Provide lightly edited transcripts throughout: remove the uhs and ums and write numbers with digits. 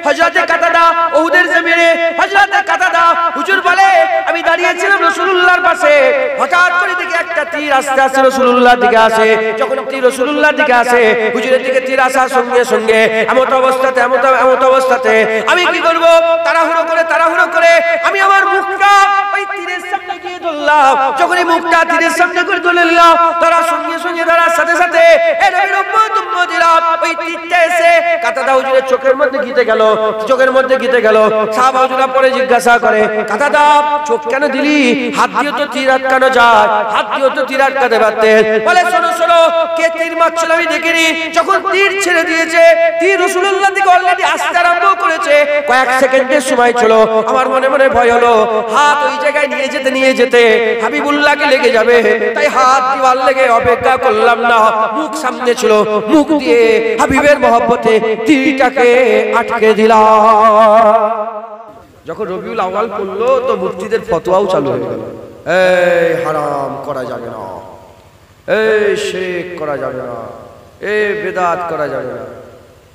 হযরতে কাতাদা উহুদের জমিনে হযরতে কাতাদা হুজুর বলে আমি দাঁড়িয়েছিলাম রাসূলুল্লাহর পাশে, হঠাৎ করে দেখি একটা তীর আস্তে আস্তে রাসূলুল্লাহর দিকে আসে। যখন তীর রাসূলুল্লাহর দিকে আসে, হুজুরের দিকে তীর আসার সঙ্গে সঙ্গে এমত অবস্থাতে আমি কি করব, তাড়াহুড়ো করে আমি আমার মুখটা ওই তীরের সামনে গিয়ে ধরলাম। যখন এই মুখটা তীরের সামনে করে ধরলাম, তারা সঙ্গে সঙ্গে তার সাথে সাথে এই নবীর উম্মতিরা ওই তীরটা এসে কাতাদা হুজুরের চোখের মধ্যে গিতে গেল। সাহাবা হুজুরা পরে জিজ্ঞাসা করে, কাতাদা চোখ কেন দিলি? হাত দিয়ে তো তীর আটকানো যায়, হাত দিয়ে তো তীর আটকাতে পারতে। বলে শোনো, কে তীর মারছিল আমি দেখিনি। যখন তীর ছেড়ে দিয়েছে, তীর রাসূলুল্লাহ দিকে অলরেডি আসতে আরম্ভ করেছে, কয়েক সেকেন্ডের সময় ছিল। আমার মনে মনে ভয় হলো, হাত ওই জায়গায় নিয়ে যেতে হাবিবুল্লাহকে লেগে যাবে, তাই হাত দিওয়ার লেগে অপেক্ষা করলাম না। মুখ সামনে ছিল, মুখ দিয়ে হাবিবের মহব্বতে তীরটাকে আটকে দিলাম। যখন রবিউল আউয়াল পড়লো তো মুফতিদের ফতোয়াও চালু হয়ে গেল, এই হারাম করা যাবে না, এই শিরক করা যাবে না, এই বেদাত করা যাবে না।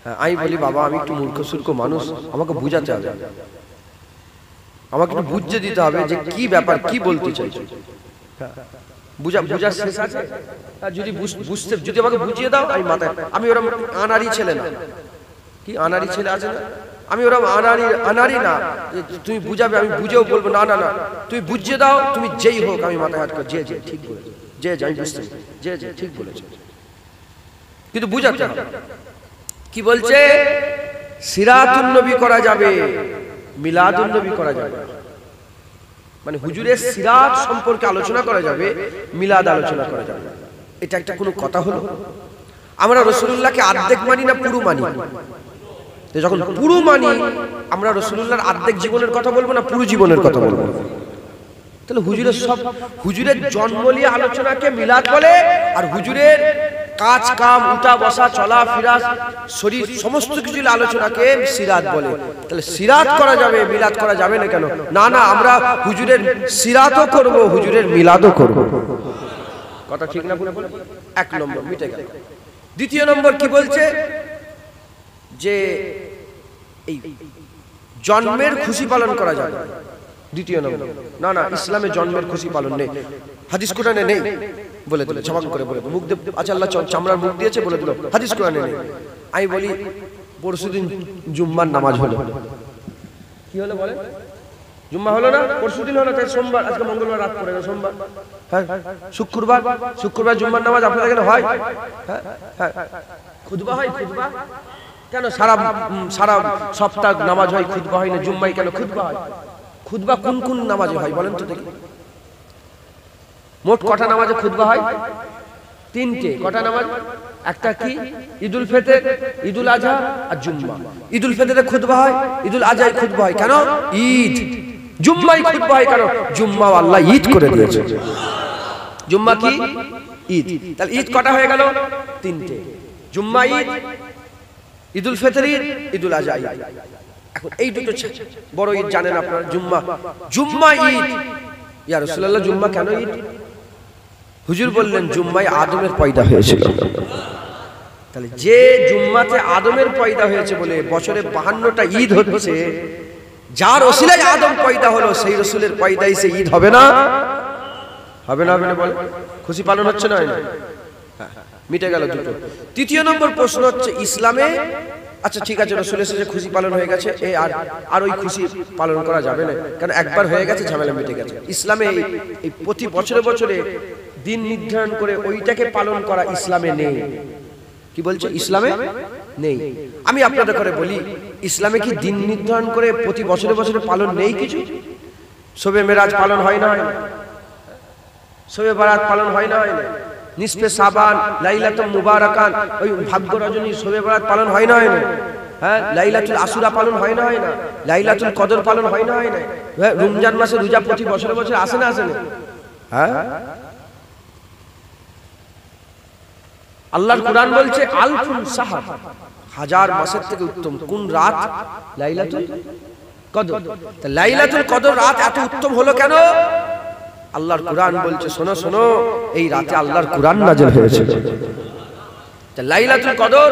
হ্যাঁ, আমি বলি বাবা আমি একটু মূর্খ মানুষ, আমাকে বুঝাতে হবে, আমাকে একটু বুঝিয়ে দিতে হবে যে কি ব্যাপার, কি বলতে চাইছো। বুঝার শেষ আছে? যদি আমাকে বুঝিয়ে দাও আমি মাথায়, আমি ওরকম আনারি ছেলে না, কি আনারি ছেলে আছে না, আমি ওরকম আনারি না তুমি বুঝাবে আমি বুঝেও বলবো না, তুমি বুঝিয়ে দাও, তুমি যেই হোক আমি মাথায় হাত কর, যে ঠিক বলেছো, যে আমি বুঝতে, যে ঠিক বলেছো, কিন্তু বুঝাতে হবে। কি বলছে? সিরাতুন নবী করা যাবে, মিলাদুন নবী করা যাবে, মানে হুজুরের সিরাত সম্পর্কে আলোচনা করা যাবে, মিলাদ আলোচনা করা যাবে। এটা একটা কোনো কথা হলো? আমরা রাসূলুল্লাহকে অর্ধেক মানি না পুরো মানি? যখন পুরো মানি, আমরা রাসূলুল্লাহর অর্ধেক জীবনের কথা বলবো না পুরো জীবনের কথা বলবো? তাহলে হুজুরের জন্ম নিয়ে আলোচনাকে মিলাদ বলে, আর হুজুরের কাজ কাম উঠা বসা চলা ফিরা শরীর সমস্ত কিছু আলোচনাকে সিরাত বলে। তাহলে সিরাত করা যাবে, মিলাদ করা যাবে না কেন? না আমরা হুজুরের সিরাতও করব, হুজুরের মিলাদও করব। কথা ঠিক না? এক নম্বর মিটে গেল। দ্বিতীয় নম্বর কি বলছে? যে এই জন্মের খুশি পালন করা যাবে। দ্বিতীয় নম্বর, না ইসলামে জন্মের খুশি পালন নেই, হাদিস কোরআনে নেই বলে দিল, ছবাক করে বলে মুখ দিয়ে, আচ্ছা আল্লাহ চামড়ার মুখ দিয়েছে বলে দিল, হাদিস কোরআনে নেই। আমি বলি পরশুদিন জুম্মার নামাজ হলো, কি হলো বলে? জুম্মা হলো না, পরশুদিন হলো, তাই সোমবার, আজকে মঙ্গলবার রাত পড়ে গেল, সোমবার, হ্যাঁ শুক্রবার জুম্মার নামাজ আপনাদের এখানে হয়? হ্যাঁ, খুতবা হয়, খুতবা কেন? সারা সপ্তাহ নামাজ হয়, খুতবা হয় না, জুম্মাই কেন খুতবা হয়? খুতবা কোন নামাজে হয় বলেন তো দেখি? মোট কটা নামাজে খুতবা হয়? তিনটে। কটা নামাজ? একটা কি? ঈদুল ফিতর, ঈদুল আজহা আর জুম্মা। ঈদুল ফিতরে খুতবা হয়, ঈদুল আজহায় খুতবা হয়, কেন? ঈদ। জুম্মায় খুতবা হয়, কেন? জুম্মা আল্লাহ ঈদ করে দিয়েছে, জুম্মা কি? ঈদ। তাহলে ঈদ কটা হয়ে গেল? তিনটে। জুম্মা ঈদ, ঈদুল ফিতর ঈদ, ঈদুল আজহা ঈদ। এখন এই দুটো বড় ঈদ জানেন আপনারা, জুম্মা ঈদ। ইয়া রাসূলুল্লাহ জুম্মা কেন ঈদ? হুজুর বললেন জুম্মায় আদমের পয়দা হয়েছিল। তাহলে যে জুম্মাতে আদমের পয়দা হয়েছে বলে বছরে 52টা ঈদ হচ্ছে, যার ওসিলায় আদম পয়দা হলো সেই রাসূলের পয়দায় সে ঈদ হবে না? হবে না বলে খুশি পালন হচ্ছে না? মিটে গেল দুটো। তৃতীয় নম্বর প্রশ্ন হচ্ছে ইসলামে, আচ্ছা ঠিক আছে রাসূল এসে খুশি পালন হয়ে গেছে, আর ওই খুশি পালন করা যাবে না, কারণ একবার হয়ে গেছে, ঝামেলা মিটে গেছে। ইসলামে এই প্রতি বছরে দিন নির্ধারণ করে ওইটাকে পালন করা ইসলামে নেই। কি বলছে? ইসলামে নেই। আমি আপনাদের করে বলি, ইসলামে কি দিন নির্ধারণ করে প্রতি বছরে পালন নেই কিছু? শবে মেরাজ পালন হয় না? শবে বারাত পালন হয় না? নিসফে শাবান, লাইলাতুল মুবারাকান, ওই ভাগ্য রজনী শবে বারাত পালন হয় না? হ্যাঁ, লাইলাতুল আশুরা পালন হয় না? লাইলাতুল কদর পালন হয় না? রমজান মাসে রোজা প্রতি বছরে আসে না? হ্যাঁ, আল্লাহর কুরআন বলছে আলফুন সাহার, হাজার মাসের থেকে উত্তম কোন রাত? লাইলাতুল কদর। তা লাইলাতুল কদর রাত এত উত্তম হলো কেন? আল্লাহর কুরআন বলছে শোনো, এই রাতে আল্লাহর কুরআন নাযিল হয়েছিল। তা লাইলাতুল কদর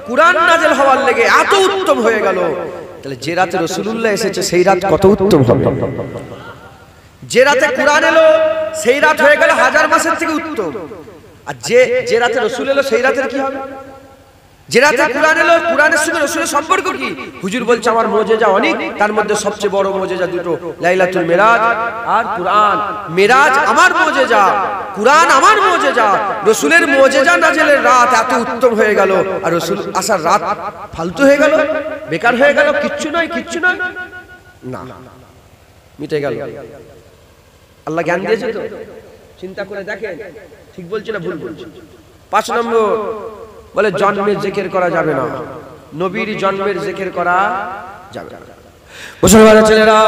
কুরআন নাযিল হওয়ার লেগে এত উত্তম হয়ে গেল। তাহলে যে রাতে রাসূলুল্লাহ এসেছে সেই রাত কত উত্তম হবে। যে রাতে কোরআন এলো সেই রাত হয়ে গেল হাজার মাসের থেকে উত্তম। আর যে রাতে রাসূল এলো সেই রাতের কি হবে? যে রাতে কোরআন এলো, কোরআনের সঙ্গে রাসূলের সম্পর্ক কি? হুজুর বলছে আমার মুজিজা অনেক, তার মধ্যে সবচেয়ে বড় মুজিজা দুটো, লাইলাতুল মিরাজ আর কোরআন। মিরাজ আমার মুজিজা, কোরআন আমার মুজিজা। রাসূলের মুজিজা নাজিলের রাত এত উত্তম হয়ে গেল, আর রাসূল আসার রাত ফালতু হয়ে গেল, বেকার হয়ে গেল, কিচ্ছু নয়, কিচ্ছু নয়, না, মিটে গেল। আল্লাহ জ্ঞান দিয়েছে তো, চিন্তা করে দেখেন ঠিক বলছি না ভুল বলছি। 5 নম্বর বলে জন্মের জিকির করা যাবে না, নবীর জন্মের জিকির করা যাবে না। মুসলমানের ছেলেরা,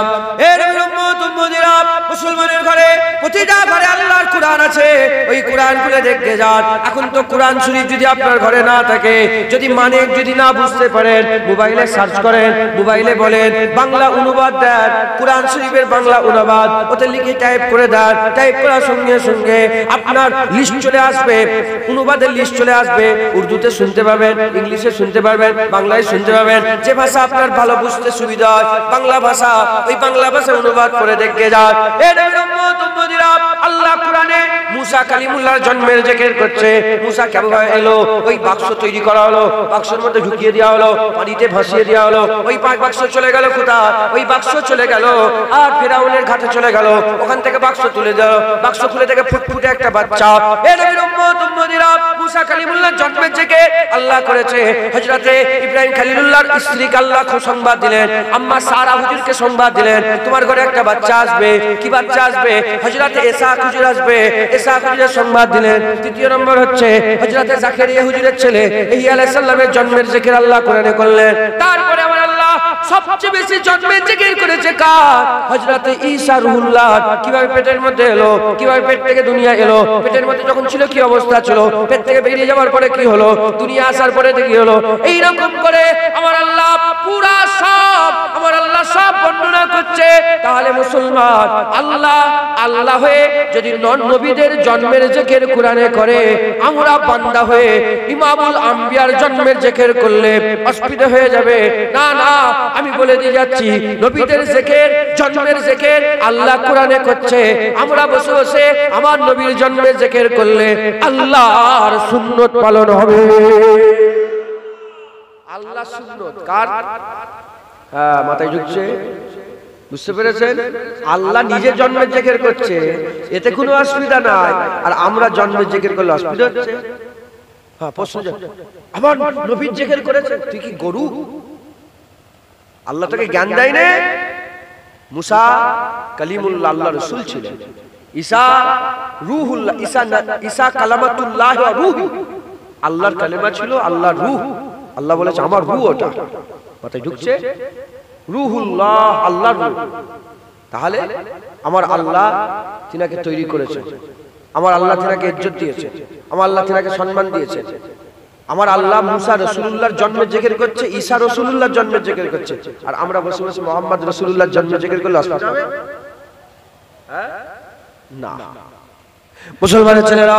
এ নবীর উম্মত উম্মতিরা, মুসলমানের ঘরে প্রতিটা ঘরে আল্লাহর কোরআন আছে, ওই কোরআন খুলে দেখতে যান। এখন তো কোরআন শরীফ যদি আপনার ঘরে না থাকে, যদি মানে যদি না বুঝতে পারেন, মোবাইলে সার্চ করেন, মোবাইলে বলেন বাংলা অনুবাদ দেন, কোরআন শরীফের বাংলা অনুবাদ ওতে লিখে টাইপ করে দেন। টাইপ করার সঙ্গে সঙ্গে আপনার লিস্ট চলে আসবে, অনুবাদের লিস্ট চলে আসবে। উর্দুতে শুনতে পাবেন, ইংলিশে শুনতে পারবেন, বাংলায় শুনতে পাবেন। যে ভাষা আপনার ভালো বুঝতে সুবিধা হয় বাংলা ভাষা, ওই বাংলা ভাষা অনুবাদ করে দেখে যান। এ নবীর উম্মত উম্মতিরা, আল্লাহ কোরআনে মুসা কালিমুল্লাহর জন্মের জিকির করছে। মুসা কিভাবে এলো? ওই বাক্স তৈরি করা হলো, বাক্সের মধ্যে ঢুকিয়ে দেওয়া হলো, পানিতে ভাসিয়ে দেওয়া হলো। ওই বাক্স চলে গেল কোথায়? ওই বাক্স চলে গেল আর ফেরাউনের ঘাটে চলে গেল। ওখান থেকে বাক্স তুলে দিল, বাক্স খুলে থেকে ফুটফুটে একটা বাচ্চা। এ নবীর উম্মত উম্মতিরা, মুসা কালিমুল্লাহর জন্মের জিকির আল্লাহ করেছে। হযরতে ইব্রাহিম খলিলুল্লাহর স্ত্রীকে আল্লাহ সংবাদ দিলেন, আম্মা সারা হুজুরকে সংবাদ দিলেন তোমার ঘরে একটা বাচ্চা আসবে। কি বাচ্চা আসবে? হযরতে ইসা হুজুর আসবে। ইসা হুজুরের সংবাদ দিলেন। তৃতীয় নম্বর হচ্ছে হযরতে জাকারিয়া হুজুরের ছেলে ইহ্যা আলাইহিস সালামের জন্মের জিকির আল্লাহ কোরআনে করলেন। তারপরে আমার আল্লাহ সবচেয়ে বেশি জন্মের জিকির করেছে কার? হযরতে ঈসা রুহুল্লাহ। কিভাবে পেটের মধ্যে এলো, কিভাবে পেট থেকে দুনিয়া এলো, পেটের মধ্যে যখন ছিল কি অবস্থা ছিল, পেট থেকে বেরিয়ে যাওয়ার পরে কি হলো, দুনিয়া আসার পরে কি হলো, এই রকম করে আমার আল্লাহ পুরা সব আমার আল্লাহ সব বর্ণনা করছে। তাহলে মুসলমান আল্লাহ আল্লাহ হয়ে যদি নবীদের জন্মের জিকির কোরআনে করে, আমরা বান্দা হয়ে ইমামুল আম্বিয়ার জন্মের জিকির করলে অসুবিধা হয়ে যাবে। না না, আমি বলে দিয়ে যাচ্ছি, নবীদের জিকির জন্মের জিকির আল্লাহ কোরআনে করছে। আমরা বসে বসে আমার নবীর জন্মের জিকির করলে আল্লাহর সুন্নাত পালন হবে। আল্লাহ সুন্নাত কার? হ্যাঁ, মাথায় ঢুকছে, বুঝতে পেরেছেন? আল্লাহ নিজের জন্মের জিকির করছে, এতে কোনো অসুবিধা নাই। আর আমরা জন্মের জিকির করলে অসুবিধা হচ্ছে? হ্যাঁ, প্রশ্ন আমার নবীর জিকির করেছে, তুই কি গরু? আল্লাহ তোকে জ্ঞান দেয় না? মুসা কালিমুল্লাহ আল্লাহর রাসূল ছিলেন, ঈসা রূহুল্লাহ, ঈসা কালামাতুল্লাহ ওয়া রূহ, আল্লাহর কালেমা ছিল, আল্লাহর রূহ। আল্লাহ বলেছে আমার রূহ ওটা, মাথায় ঢুকছে? রূহুল্লাহ, আল্লাহর রূহ। তাহলে আমার আল্লাহ তিনাকে তৈরি করেছে, আমার আল্লাহ তিনাকে ইজ্জত দিয়েছে, আমার আল্লাহ তিনাকে সম্মান দিয়েছে। আমার আল্লাহ মুসা রাসূলুল্লাহর জন্মের জিকির করছে, ঈসা রাসূলুল্লাহর জন্মের জিকির করছে, আর আমরা বসে বসে মুহাম্মদ রাসূলুল্লাহর জন্মের জিকির করলে অসুবিধা হবে? হ্যাঁ, না। মুসলমানের ছেলেরা,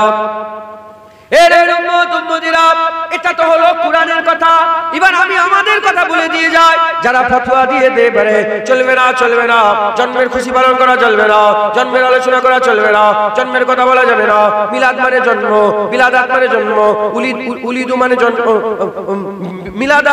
এর উম্মত উম্মতিরা, এটা তো হলো কোরআনের কথা। এবার আমি আমাদের কথা বলে দিয়ে যাই। যারা ফতোয়া দিয়ে দেয় পারে চলবে না, চলবে না, জন্মের খুশি পালন করা চলবে না, জন্মের আলোচনা করা চলবে না, জন্মের কথা বলা যাবে না, মিলাদ মানে জন্ম, বিলাদাত মানে জন্ম, উলিদু মানে জন্ম, মিলাদ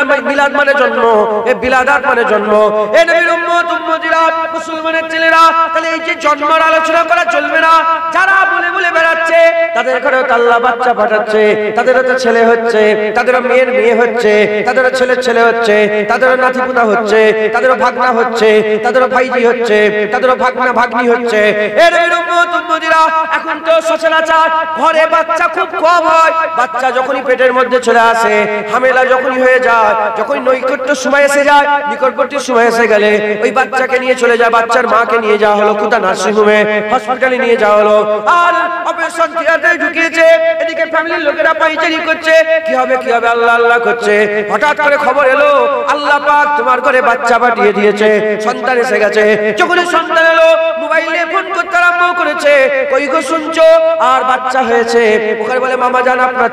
মানে জন্ম, এ বিলাদাত মানে জন্ম। এ নবীর উম্মত উম্মতিরা, মুসলমানের ছেলেরা, তাহলে এই যে জন্মের আলোচনা করা চলবে না, যারা বলে বলে বেড়াচ্ছে তাদের ঘরে আল্লাহ বাচ্চা পাঠাচ্ছে, তাদেরও তো ছেলে হচ্ছে, তাদেরও মেয়ের মেয়ে হচ্ছে, তাদেরও ছেলের ছেলে হচ্ছে, তাদেরও নাতিপুতা হচ্ছে, তাদেরও ভাগনা হচ্ছে, তাদেরও ভাইজি হচ্ছে, তাদেরও ভাগনা ভাগ্নি হচ্ছে। এর উম্মত উম্মতিরা, এখন তো সচরাচর ঘরে বাচ্চা খুব কম হয়। বাচ্চা যখনই পেটের মধ্যে চলে আসে, হামেলা যখনই হয়ে যায়, যখনই নৈকট্য সময় এসে যায়, নিকটবর্তী সময় এসে গেলে ওই বাচ্চাকে নিয়ে চলে যায়, বাচ্চার মাকে নিয়ে যাওয়া হলো কোথা নার্সিংহোমে, হসপিটালে নিয়ে যাওয়া হলো, আর অপারেশন থিয়েটারে ঢুকিয়েছে। এদিকে ফ্যামিলির লোকেরা পাইচারি করছে, কি হবে কি হবে, আল্লাহ আল্লাহ করছে। হঠাৎ করে খবর এলো আল্লাহ পাক তোমার ঘরে বাচ্চা পাঠিয়ে দিয়েছে, সন্তান এসে গেছে। যখনই সন্তান এলো, মোবাইলে ফোন করতে আরম্ভ করেছে, কই গো শুনছো, আর বাচ্চা হয়েছে। ওখানে বলে মামা জান আপনার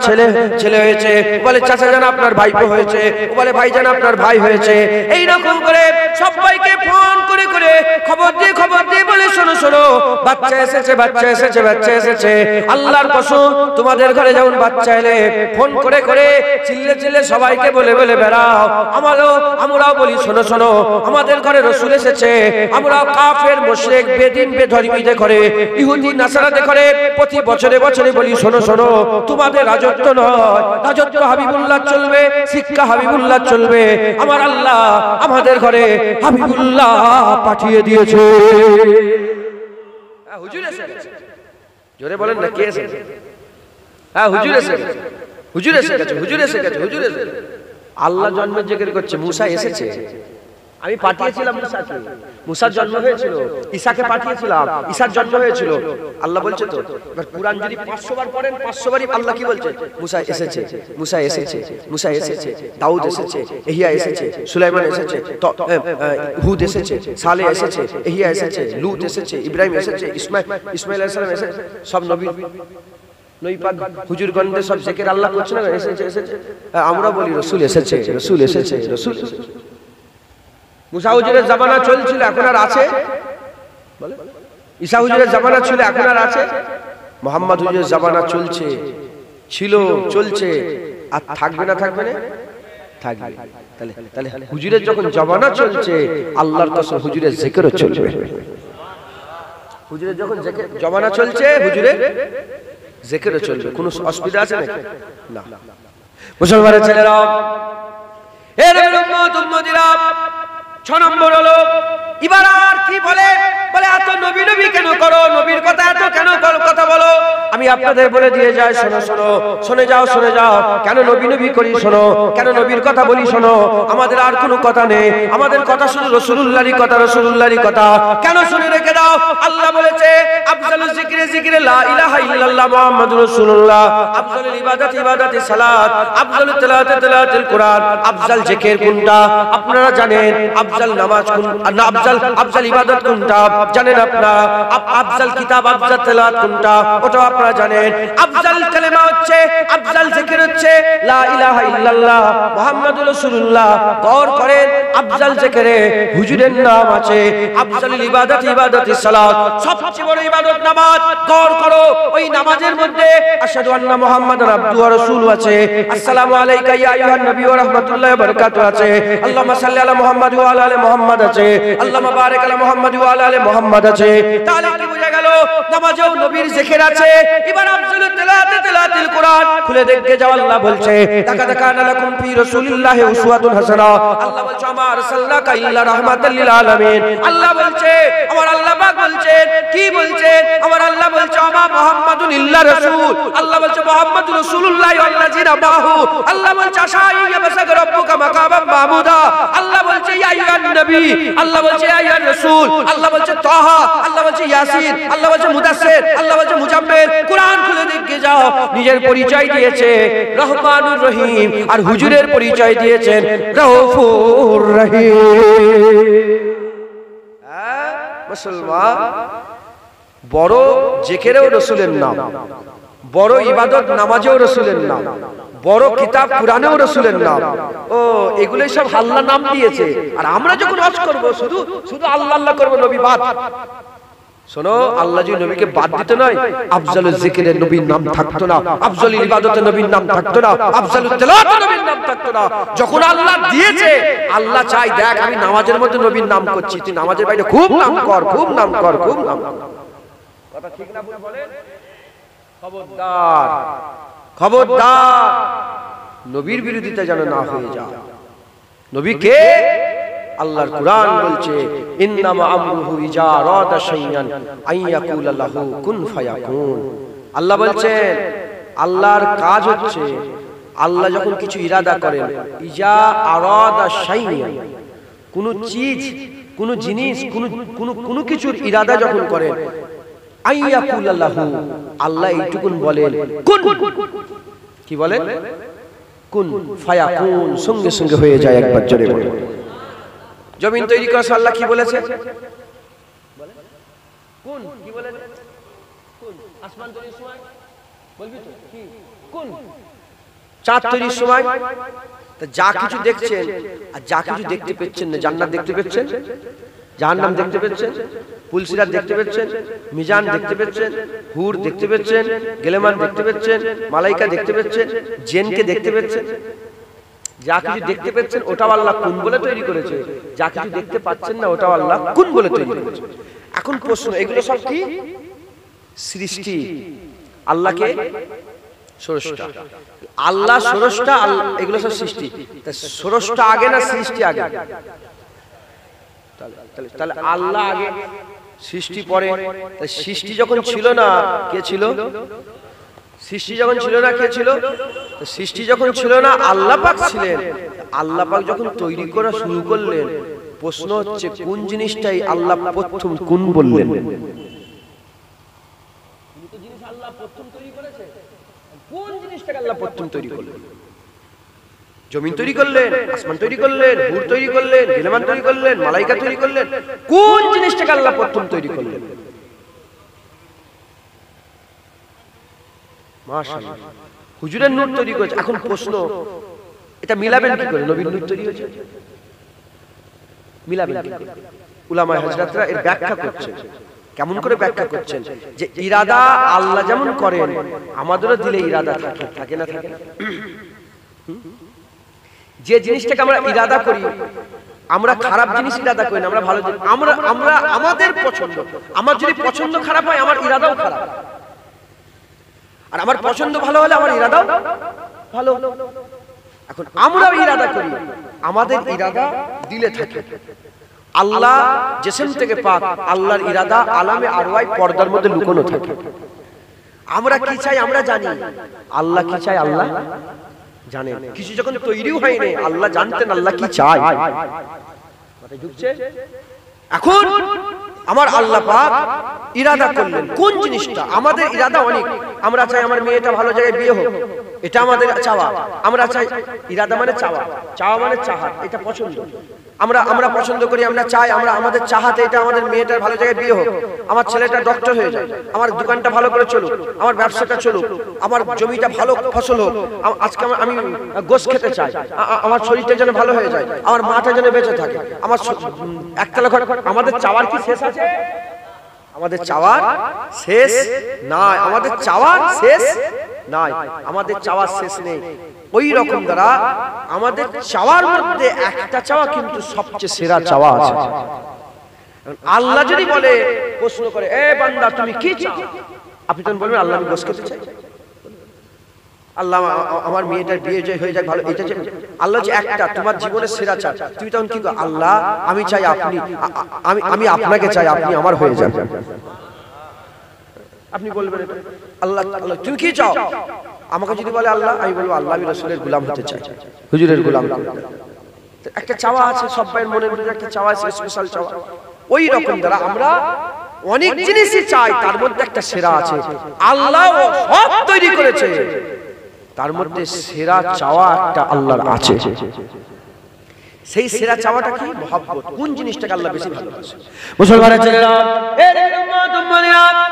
ছেলে হয়েছে, বলে চাচা জান আপনার ভাইপো হয়েছে। হয়েছে, ও বলে ভাইজান আপনার ভাই হয়েছে। এই রকম করে সবাইকে ফোন করে করে খবর দিয়ে বলে শোনো শোনো, বাচ্চা এসেছে, বাচ্চা এসেছে, বাচ্চা এসেছে। আল্লাহর কসম, তোমাদের ঘরে যেমন বাচ্চা এলে ফোন করে করে চিল্লে চিল্লে সবাইকে বলে বলে বেড়াও, আমরাও বলি শোনো শোনো, আমাদের ঘরে রাসূল এসেছে। আমরাও কাফের মুশরিক বেদিন বেধর্মীদের ঘরে, ইহুদি নাসারাদের ঘরে প্রতি বছরে বছরে বলি শোনো শোনো, তোমাদের রাজত্ব নয়, রাজত্ব হাবিবুল্লাহ চলবে, শিক্ষা হাবিবুল্লাহ চলবে। আমার আল্লাহ আমাদের ঘরে হাবিবুল্লাহ পাঠিয়ে দিয়েছে। হুজুর এসেছে, জোরে বলেন না কে এসেছে? হ্যাঁ হুজুর এসেছে, হুজুর এসে গেছে, হুজুর এসে গেছে, হুজুর এসে। আল্লাহ জন্মের জিকির করছে, মুসা এসেছে, আমি পাঠিয়েছিলাম মুসাকে, মুসার জন্ম হয়েছিল, ঈসাকে পাঠিয়েছিলাম, ঈসার জন্ম হয়েছিল। আল্লাহ বলছে তো, এবার কুরআন যদি 500 বার পড়েন 500 বারই আল্লাহ কি বলছে? মুসা এসেছে, মুসা এসেছে, মুসা এসেছে, দাউদ এসেছে, ইহইয়া এসেছে, সুলাইমান এসেছে, হুদ এসেছে, সালেহ এসেছে, ইহইয়া এসেছে, লূত এসেছে, ইব্রাহিম এসেছে, ইসমাঈল আলাইহিস সালাম এসেছে। সব নবী নবী পাক হুজুর গণে সব জিকির আল্লাহ করছে না, এসেছে এসেছে। আমরা বলি রাসূল এসেছে, রাসূল এসেছে, রাসূল এসেছে। মুসা হুজুরের জামানা চলছিল, এখন আর আছে? বলে ঈসা হুজুরের জামানা ছিল, এখন আর আছে? মুহাম্মদ হুজুরের জামানা চলছে, ছিল, চলছে, আর থাকবে না? থাকবে না? থাকবে। তাহলে হুজুরের যখন জামানা চলছে, আল্লাহর কসম হুজুরের জিকিরও চলবে। হুজুরের যখন জামানা চলছে, হুজুরের জিকিরও চলবে। কোনো অসুবিধা আছে নাকি? না। মুসলমানের ছেলেরা, এর উম্মত উম্মতিরা, 6 নম্বর হলো এবার আর কি বলে এত নবী নবী কেন করো, নবীর কথা এত কেন কথা বলো? আমি আপনাদের বলে দিয়ে যাই, শোনো শোনো, শুনে যাও শুনে যাও, কেন নবী নবী করি শোনো, কেন নবীর কথা বলি শোনো। আমাদের আর কোনো কথা নেই, আমাদের কথা শুধু রাসূলুল্লাহরই কথা, রাসূলুল্লাহরই কথা। কেন শুনে রেখে দাও? আল্লাহ বলেছে আফজালুজ যিকরি যিকরি লা ইলাহা ইল্লাল্লাহ মুহাম্মাদুর রাসূলুল্লাহ, আফজালুল ইবাদাতি ইবাদাতি সালাত, আফজালুত তিলাওয়াতি তিলাওয়াতুল কুরআন। আফজাল জিকির কোনটা আপনারা জানেন? আফজাল নামাজ কোন, না আফজাল ইবাদত কোনটা জানেন আপনারা? আফজাল কিতাব, আফজাল তেলাওয়াত কোনটা ওটা আপনারা জানেন। আফজাল কালেমা হচ্ছে, আফজাল জিকির হচ্ছে লা ইলাহা ইল্লাল্লাহ মুহাম্মাদুর রাসূলুল্লাহ। গৌর করেন, আফজাল জিকিরে হুজুরের নাম আছে, আফজালুল ইবাদাতি ইবাদাতিস সালাত, সবচেয়ে বড় ইবাদত নামাজ। গৌর করো, ওই নামাজের মধ্যে আশহাদু আন্না মুহাম্মাদান আবদুহু ওয়া রাসূলুহু আছে, আসসালামু আলাইকা ইয়া আইয়ুহান নবী ওয়া রাহমাতুল্লাহি ওয়া বারাকাতুহু আছে, আল্লাহুম্মা সাল্লি আলা মুহাম্মাদ ওয়া আলা আলি মুহাম্মাদ আছে, আল্লাহুম্মা বারিক আলা মুহাম্মাদ ওয়া আলা আলি মুহাম্মাদ আছে। তাহলে কি বোঝা গেল? নামাজেও নবীর জিকির আছে। এবার আফজালুত তিলাওয়াতি তিলাওয়াতুল কুরআন খুলে দেখে যাও, আল্লাহ বলছে লাকাদ কানা লাকুম ফি রাসূলিল্লাহি উসওয়াতুন হাসানাহ। আল্লাহ বলছে আমা আরসালনাকা ইল্লা রাহমাতাল লিল আলামিন। আল্লাহ বলছে, আমার আল্লাহ পাক বলছেন, কি বলছেন? আমার আল্লাহ বলছে আমা মুহাম্মাদুন ইল্লা রাসূল। আল্লাহ বলছে মুহাম্মাদুর রাসূলুল্লাহি ওয়াল্লাযিনা মাহু। আল্লাহ বলছে আশাইয়া বাসাক রাব্বুকা মাকাবাম মাহমুদা। আল্লাহ বলছে ইয়া আইয়ুহান নবী, আল্লাহ বলছে ইয়া আইয়ুহার রাসূল, আল্লাহ বলছে তাহা, আল্লাহ বলছে ইয়াসিন, আল্লাহ বলছে মুদাসসির, আল্লাহ বলছে মুজাম্মিল। কুরআন খুলে দেখে যাও, নিজের পরিচয় দিয়েছে রহমানুর রহিম, আর হুজুরের পরিচয় দিয়েছেন রউফুর রহিম। মুসলমান, বড় জিকিরেও রাসূলের নাম, বড় ইবাদত নামাজেও রাসূলের নাম, বড় কিতাব কুরআনেও রাসূলের নাম। ও এগুলোই সব আল্লাহ নাম দিয়েছে, আর আমরা যখন ওয়াজ করব শুধু শুধু আল্লাহ আল্লাহ করব, নবী বাদ। শোনো, আল্লাহ যদি নবীকে বাদ দিত নয়, আফজালুল যিকিরে নবীর নাম থাকতো না, আফজালুল ইবাদতে নবীর নাম থাকতো না, আফজালুত তিলাওয়াতে নবীর নাম থাকতো না। যখন আল্লাহ দিয়েছে, আল্লাহ চাই দেখ আমি নামাজের মধ্যে নবীর নাম করছি, তুই নামাজের বাইরে খুব নাম কর, খুব নাম কর, খুব নাম কর। কথা ঠিক না ভুল বলেন? খবরদার, খবরদার, নবীর বিরোধিতা যেন না হয়ে যায়। নবীকে আল্লাহর কুরআন বলছে ইন্নামা আমরুহু ইজা আরাদা শাইআন আইয়াকুলা লাহু কুন ফায়াকুন। আল্লাহ বলছেন আল্লাহর কাজ হচ্ছে, আল্লাহ যখন কিছু ইরাদা করেন, ইজা আরাদা শাইআন, কোন চিজ, কোন জিনিস, কোন কিছুর ইরাদা যখন করেন, আইয়াকুলা লাহু, আল্লাহ এইটুকুন বলেন কুন, কি বলেন? কুন ফায়াকুন, সঙ্গে সঙ্গে হয়ে যায়। একবার জোরে বলেন। জমিন তৈরি করা আল্লাহ কি বলেছে? কোন, কি বলেছে? কোন। আসমান তৈরির সময় বলবি তো কি? কোন। চাঁদ তৈরির সময় তা যা কিছু দেখছেন আর যা কিছু দেখতে পেচ্ছেন না, জান্নাত দেখতে পেচ্ছেন, জাহান্নাম দেখতে পেচ্ছেন, পুলসিরাত দেখতে পেচ্ছেন, মিজান দেখতে পেচ্ছেন, হুর দেখতে পেচ্ছেন, গেলেমান দেখতে পেচ্ছেন, মালাইকা দেখতে পেচ্ছেন, জিনকে দেখতে পেচ্ছেন। যা কিছু দেখতে পেচ্ছেন ওটাও আল্লাহ কোন বলে তৈরি করেছে, যা কিছু দেখতে পাচ্ছেন না ওটাও আল্লাহ কোন বলে তৈরি করেছে। এখন প্রশ্ন, এগুলো সব কি সৃষ্টি? আল্লাহকে স্রষ্টা, আল্লাহ স্রষ্টা, এগুলো সব সৃষ্টি। তা স্রষ্টা আগে না সৃষ্টি আগে? তাহলে আল্লাহ আগে, সৃষ্টি পরে। সৃষ্টি যখন ছিল না কে ছিল? সৃষ্টি যখন ছিল না কে ছিল? সৃষ্টি যখন ছিল না আল্লাহ পাক ছিলেন। আল্লাহ পাক যখন তৈরি করা শুরু করলেন, প্রশ্ন হচ্ছে কোন জিনিসটাই আল্লাহ প্রথম কোন বললেন? কোন জিনিসটাকে আল্লাহ প্রথম তৈরি করলেন? জমিন তৈরি করলেন, আসমান তৈরি করলেন, হুর তৈরি করলেন, গিলমান তৈরি করলেন, মালাইকা তৈরি করলেন, কোন জিনিসটাকে আল্লাহ প্রথম তৈরি করলেন? মাশাআল্লাহ, হুজুরের নূর তৈরি করেছে। এখন প্রশ্ন, এটা মিলাবেন কি করে? নবীর নূর তৈরি হয়েছে, মিলাবেন কি করে? উলামায়ে হযরতরা এর ব্যাখ্যা করছেন। কেমন করে ব্যাখ্যা করছেন? যে ইরাদা আল্লাহ যেমন করেন, আমাদেরও দিলে ইরাদা থাকে, থাকে না থাকে? যে জিনিসটাকে আমরা ইরাদা করি, আমরা খারাপ জিনিস ইরাদা করি না, আমরা ভালো জিনিস, আমরা আমাদের পছন্দ, আমার যদি পছন্দ খারাপ হয় আমার ইরাদাও খারাপ, আর আমার পছন্দ ভালো হলে আমার ইরাদাও ভালো। এখন আমরা ইরাদা করি, আমাদের ইরাদা দিলে থাকে। আল্লাহ জিসম থেকে পাক, আল্লাহর ইরাদা আলামে আরওয়ায় পর্দার মধ্যে লুকানো থাকে। আমরা কি চাই আমরা জানি, আল্লাহ কি চাই আল্লাহ জানেন। কিছু যখন তৈরিও হয়নি আল্লাহ জানতেন আল্লাহ কি চায়। কথা ঢুকছে? এখন আমার আল্লাহ পাক ইরাদা করলেন কোন জিনিসটা। আমাদের ইরাদা অনেক, আমরা চাই আমার মেয়েটা ভালো জায়গায় বিয়ে হোক, এটা আমাদের চাওয়া। আমরা চাই, ইরাদা মানে চাওয়া, চাওয়া মানে চাহাত, এটা পছন্দ। আমরা পছন্দ করি, আমরা চাই, আমরা আমাদের চাহাতে এটা আমাদের মেয়েটার ভালো জায়গায় বিয়ে হোক, আমার ছেলেটা ডক্টর হয়ে যায়, আমার দোকানটা ভালো করে চলুক, আমার ব্যবসাটা চলুক, আমার জমিটা ভালো ফসল হোক, আজকে আমি গোশত খেতে চাই, আমার শরীরটা যেন ভালো হয়ে যায়, আমার মাটা যেন বেঁচে থাকে, আমার একতলা ঘর। আমাদের চাওয়ার কি শেষ আছে? আমাদের চাওয়ার শেষ নাই, আমাদের চাওয়ার শেষ নাই, আমাদের চাওয়ার শেষ নেই। ওই রকম দ্বারা আমাদের চাওয়ার মধ্যে একটা চাওয়া কিন্তু সবচেয়ে সেরা চাওয়া আছে। আল্লাহ যদি বলে, প্রশ্ন করে, এ বান্দা তুমি কি চাও? আপনি তখন বলবেন আল্লাহ আমি গোশত খেতে চাই, আল্লাহ আমার মেয়েটার বিয়ে হয়ে যাক ভালো, এটা চাই। আল্লাহ যে একটা তোমার জীবনের সেরা চাও, তুমি তখন কি করো? আল্লাহ আমি চাই আপনি, আমি আপনাকে চাই, আপনি আমার হয়ে যান। আপনি বলবেন আল্লাহ আল্লাহ তুমি কি চাও? আমাকে যদি বলে আল্লাহ, আমি বলবো আল্লাহ আমি রাসূলের গোলাম হতে চাই, হুজুরের গোলাম। একটা চাওয়া আছে সব ভাইয়ের মনের মধ্যে, একটা চাওয়া আছে, স্পেশাল চাওয়া। ওই রকম দ্বারা আমরা অনেক জিনিসই চাই, তার মধ্যে একটা সেরা আছে। আল্লাহ সব তৈরি করেছে, তার মধ্যে সেরা চাওয়া একটা আল্লাহর আছে। সেই সেরা চাওয়াটা কি? মহব্বত। কোন জিনিসটাকে আল্লাহ বেশি ভালোবাসে? মুসলমানের ছেলেরা,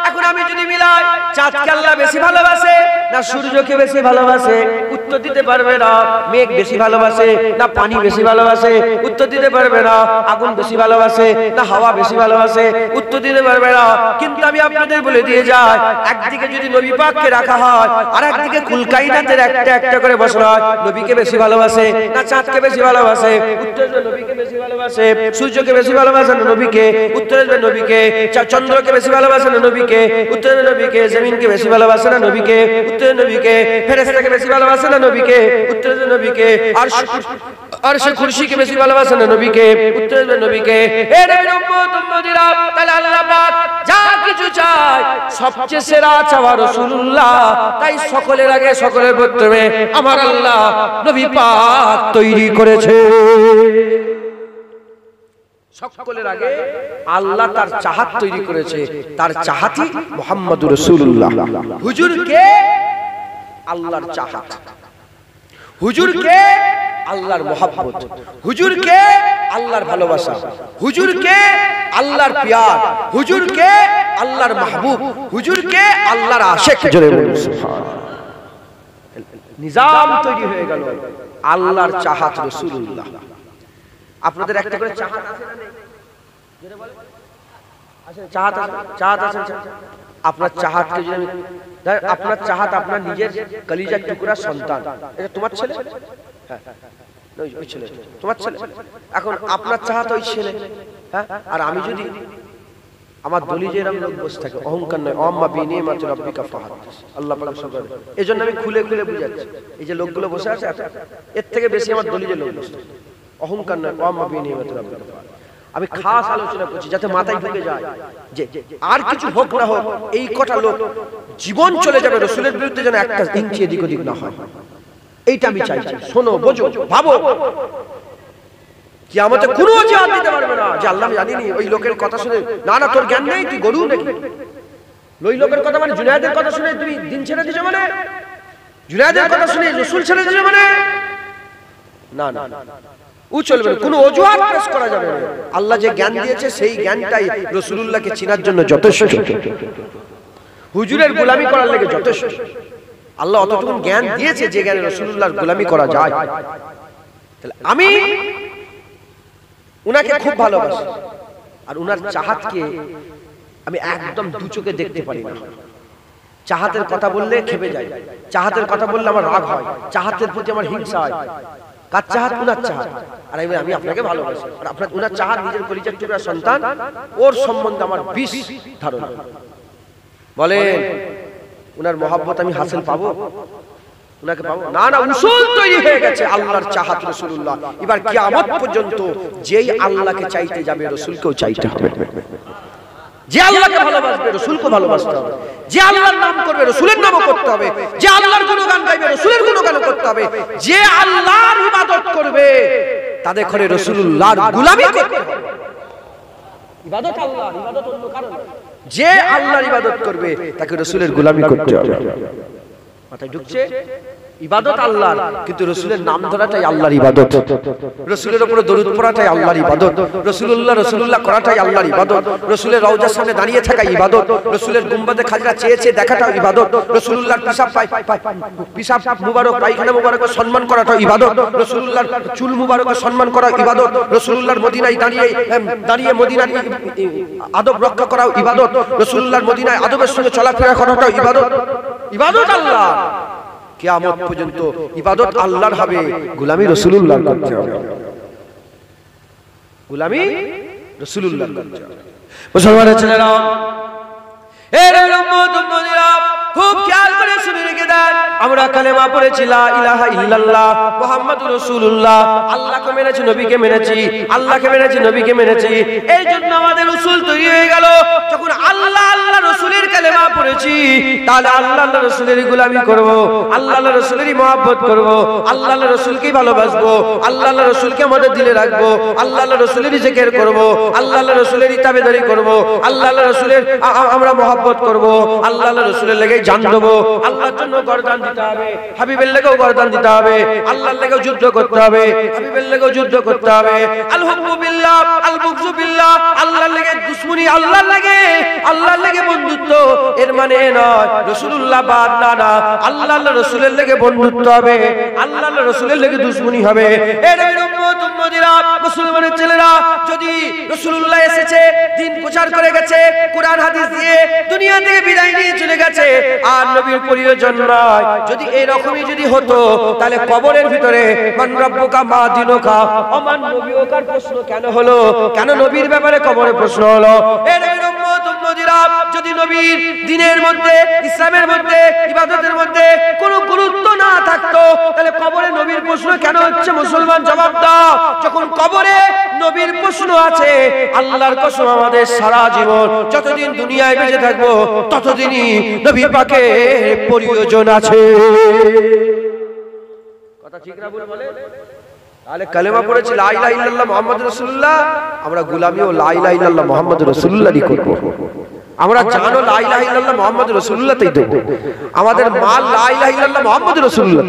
এখন আমি যদি মিলাই, চাঁদকে আল্লাহ বেশি ভালোবাসে না সূর্যকে বেশি ভালোবাসে? উত্তর দিতে পারবে না। মেঘ বেশি ভালোবাসে না পানি বেশি ভালোবাসে? উত্তর দিতে পারবে না। আগুন বেশি ভালোবাসে না হাওয়া বেশি ভালোবাসে? উত্তর দিতে পারবে না। কিন্তু আমি আপনাদের বলে দিয়ে যাই, একদিকে যদি নবী পাককে রাখা হয় আর একদিকে কুলকাইনাতের একটা একটা করে বসানো হয়, নবীকে বেশি ভালোবাসে না চাঁদকে বেশি ভালোবাসে? উত্তর দেবে নবীকে বেশি ভালোবাসে। সূর্যকে বেশি ভালোবাসে না নবীকে? উত্তর দেবে নবীকে। চন্দ্রকে বেশি ভালোবাসে না নবীকে? উত্তর দেবে নবীকে। জমিনকে বেশি ভালোবাসে না নবীকে? উত্তর দেবে নবীকে। ফেরেশতাকে বেশি ভালোবাসে না নবীকে? উত্তর দেবে নবীকে। আর সে কুরসিকে বেশি ভালোবাসে না নবীকে? উত্তর দেবে নবীকে। এ নবীর উম্মত উম্মতিরা, তাহলে আল্লাহ পাক যা কিছু চায় সবচেয়ে সেরা চাওয়া রাসূলুল্লাহ। তাই সকলের আগে সকলের প্রথমে আমার আল্লাহ নবী পাক তৈরি করেছে। সকলের আগে আল্লাহ তার চাহাত তৈরি করেছে, তার চাহাতই মুহাম্মদুর রাসূলুল্লাহ। হুজুরকে আল্লাহর চাহাত, হুজুরকে আল্লাহর মহব্বত, হুজুরকে আল্লাহর ভালোবাসা, হুজুরকে আল্লাহর প্যার, হুজুরকে আল্লাহর মাহবুব, হুজুরকে আল্লাহর আশিক। জোরে বলুন সুবহানাল্লাহ। নিজাম তৈরি হয়ে গেল। আল্লাহর চাহাত রাসূলুল্লাহ। আপনাদের একটা করে চাহাত আছে না নেই? জোরে বলেন। আছে চাহাত আছে, চাহাত আছে। আপনার চাহাতকে যদি আমি আপনার চাহাত আপনার নিজের কলিজার টুকরা সন্তান, এটা তোমার ছেলে? হ্যাঁ ওই ছেলে তোমার ছেলে। এখন আপনার চাহাত ওই ছেলে, হ্যাঁ। আর আমি যদি আমার দলিজের লোক বসে থাকে, অহংকার নয়, আম্মা বিনিমাতি রাব্বিকা ফাহাদ্দিস, আল্লাহ পাক সরকার। এজন্য আমি খুলে খুলে বুঝাচ্ছি, এই যে লোকগুলো বসে আছে এর থেকে বেশি আমার দলিজের লোক বসে, অহংকার নয়, আম্মা বিনিমাতি রাব্বিকা ফাহাদ্দিস। আমি খাস আলোচনা করছি যাতে মাথায় ঢুকে যায় যে আর কিছু হোক না হোক এই কটা লোক জীবন চলে যাবে রাসূলের বিরুদ্ধে যেন একটা ইঞ্চি এদিক ওদিক না হয়, এইটা আমি চাইছি। শোনো, বোঝো, ভাবো, কিয়ামতে কোনো জিহাদ দিতে পারবে না যে আল্লাহ আমি জানিনি ওই লোকের কথা শুনে, না না তোর জ্ঞান নেই, তুই গরু নাকি? ওই লোকের কথা মানে জুনায়েদের কথা শুনে তুমি দিন ছেড়ে দিছো মানে? জুনায়েদের কথা শুনে রাসূল ছেড়ে দিছো মানে? না না, ও চলবে না, কোনো অজুহাত পেশ করা যাবে না। আল্লাহ যে জ্ঞান দিয়েছে সেই জ্ঞানটাই রাসূলুল্লাহকে চেনার জন্য যথেষ্ট, হুজুরের গোলামি করার লাগে যথেষ্ট। আল্লাহ অতটুকু জ্ঞান দিয়েছে যে জ্ঞানে রাসূলুল্লাহর গোলামি করা যায়। তাহলে আমি উনাকে খুব ভালোবাসি, আর উনার চাহাতকে আমি একদম দু চোখে দেখতে পারি না। চাহাতের কথা বললে খেপে যাই, চাহাতের কথা বললে আমার রাগ হয়, চাহাতের প্রতি আমার হিংসা হয়। কার চাহাত? উনার চাহাত। আর আমি আপনাকে ভালোবাসি, আর আপনার উনার চাহাত নিজের কলিজার টুকরা সন্তান, ওর সম্বন্ধে আমার বিশ ধারণা। বলেন উনার মহব্বত আমি হাসিল পাবো? উনাকে পাবো না? না, উসুল তৈরি হয়ে গেছে আল্লাহর চাহাত রাসূলুল্লাহ। এবার কিয়ামত পর্যন্ত যেই আল্লাহকে চাইতে যাবে রাসূলকেও চাইতে হবে। যে আল্লাহকে ভালোবাসবে রাসূলকে ভালোবাসতে হবে, যে আল্লাহর নাম করবে রাসূলের নামও করতে হবে, যে আল্লাহর গুণগান গাইবে রাসূলের গুণগান করতে হবে, যে আল্লাহর ইবাদত করবে তাদের ঘরে রাসূলুল্লাহর গোলামি করতে হবে। ইবাদত আল্লাহর, ইবাদত অন্য কারো না। যে আল্লাহর ইবাদত করবে তাকে রাসূলের গোলামি করতে হবে। মাথায় ঢুকছে? ইবাদত আল্লাহর, কিন্তু রাসূলের নাম ধরাটাই আল্লাহর ইবাদত, রাসূলের উপরে দরুদ পড়াটাই আল্লাহর ইবাদত, রাসূলুল্লাহ করাটাই আল্লাহর ইবাদত, রাসূলের রওজার সামনে দাঁড়িয়ে থাকা ইবাদত, রাসূলের গুম্বাদে খাজরা চেয়েছে দেখাটাও ইবাদত, রাসূলুল্লাহর পিশাব মুবারক পায়খানা মুবারকের সম্মান করাটাও ইবাদত, রাসূলুল্লাহর চুল মুবারকের সম্মান করা ইবাদত, রাসূলুল্লাহর মদিনায় দাঁড়িয়ে মদিনার আদব রক্ষা করাও ইবাদত, রাসূলুল্লাহর মদিনায় আদবের সঙ্গে চলাফেরা করাটাও ইবাদত। ইবাদত আল্লাহ। কিয়ামত পর্যন্ত ইবাদত আল্লাহর হবে, গোলামি রাসূলুল্লাহর করতে হবে, গোলামি রাসূলুল্লাহর করতে হবে। মুসলমানের ছেলেরা, এর উম্মত উম্মতিরা খুব খেয়াল করে শুনে রেখে দেন। আমরা কালেমা পড়েছি লা ইলাহা ইল্লাল্লাহ মুহাম্মাদুর রাসূলুল্লাহ। আল্লাহকে মেনেছি, নবীকে মেনেছি, আল্লাহকে মেনেছি, নবীকে মেনেছি। এই জন্য আমাদের উসুল তৈরি হয়ে গেল, যখন আল্লাহ আল্লাহ রাসূলের কালেমা পড়েছি তাহলে আল্লাহ আল্লাহ রাসূলের গোলামি করব, আল্লাহ আল্লাহ রাসূলেরই মহব্বত করব, আল্লাহ আল্লাহ রাসূলকেই ভালোবাসবো, আল্লাহ আল্লাহ রাসূলকে আমাদের দিলে রাখবো, আল্লাহ আল্লাহ রাসূলেরই জিকির করব, আল্লাহ আল্লাহ রাসূলেরই তাবেদারি করব, আল্লাহ আল্লাহ রাসূলের আমরা মহব্বত করব, আল্লাহ আল্লাহ রাসূলের লেগে জান দেব। আল্লাহর জন্য গর্দান দিতে হবে, হাবিবের লেগেও গর্দান দিতে হবে, আল্লাহর লেগেও যুদ্ধ করতে হবে, হাবিবের লেগেও যুদ্ধ করতে হবে। আল হুব্বু বিল্লাহ আল বুগযু বিল্লাহ, আল্লাহর লেগে দুশমনি, আল্লাহর লেগে বন্ধুত্ব। এর মানে নয় রাসূলুল্লাহ বাদ, না না, আল্লাহ আল্লাহ রাসূলের লেগে বন্ধুত্ব হবে, আল্লাহ আল্লাহ রাসূলের লেগে দুশমনি হবে। এর উম্মত উম্মতিরা, মুসলমানের ছেলেরা, যদি রাসূলুল্লাহ এসেছে, দিন প্রচার করে গেছে, কোরআন হাদিস দিয়ে দুনিয়া থেকে বিদায় নিয়ে চলে গেছে, আর নবীর প্রয়োজন নয়, যদি এরকমই যদি হতো তাহলে কবরের ভিতরে মান রাব্বুকা মা দিনুকা ওমান নবিয়কার প্রশ্ন কেন হলো? কেন নবীর ব্যাপারে কবরে প্রশ্ন হলো? এর উম্মত উম্মতিরা, যদি নবীর দ্বীনের মধ্যে, ইসলামের মধ্যে, ইবাদতের মধ্যে কোনো গুরুত্ব না থাকতো তাহলে কবরে নবীর প্রশ্ন কেন হচ্ছে? মুসলমান জবাব দাও। যখন কবরে নবীর প্রশ্ন আছে, আল্লাহর কসম আমাদের সারা জীবন যতদিন দুনিয়ায় বেঁচে থাকবো ততদিনই নবী পাকের প্রয়োজন আছে। কথা ঠিক না ভুল বলে? তাহলে কালেমা পড়েছি লা ইলাহা ইল্লাল্লাহ মুহাম্মাদুর রাসূলুল্লাহ, আমরা গোলামিও লা ইলাহা ইল্লাল্লাহ মুহাম্মাদুর রাসূলুল্লাহই করব। আমরা জানো লা ইলাহা ইল্লাল্লাহ মুহাম্মাদুর রাসূলুল্লাহই দেব, আমাদের মাল লা ইলাহা ইল্লাল্লাহ মুহাম্মাদুর রাসূলুল্লাহ,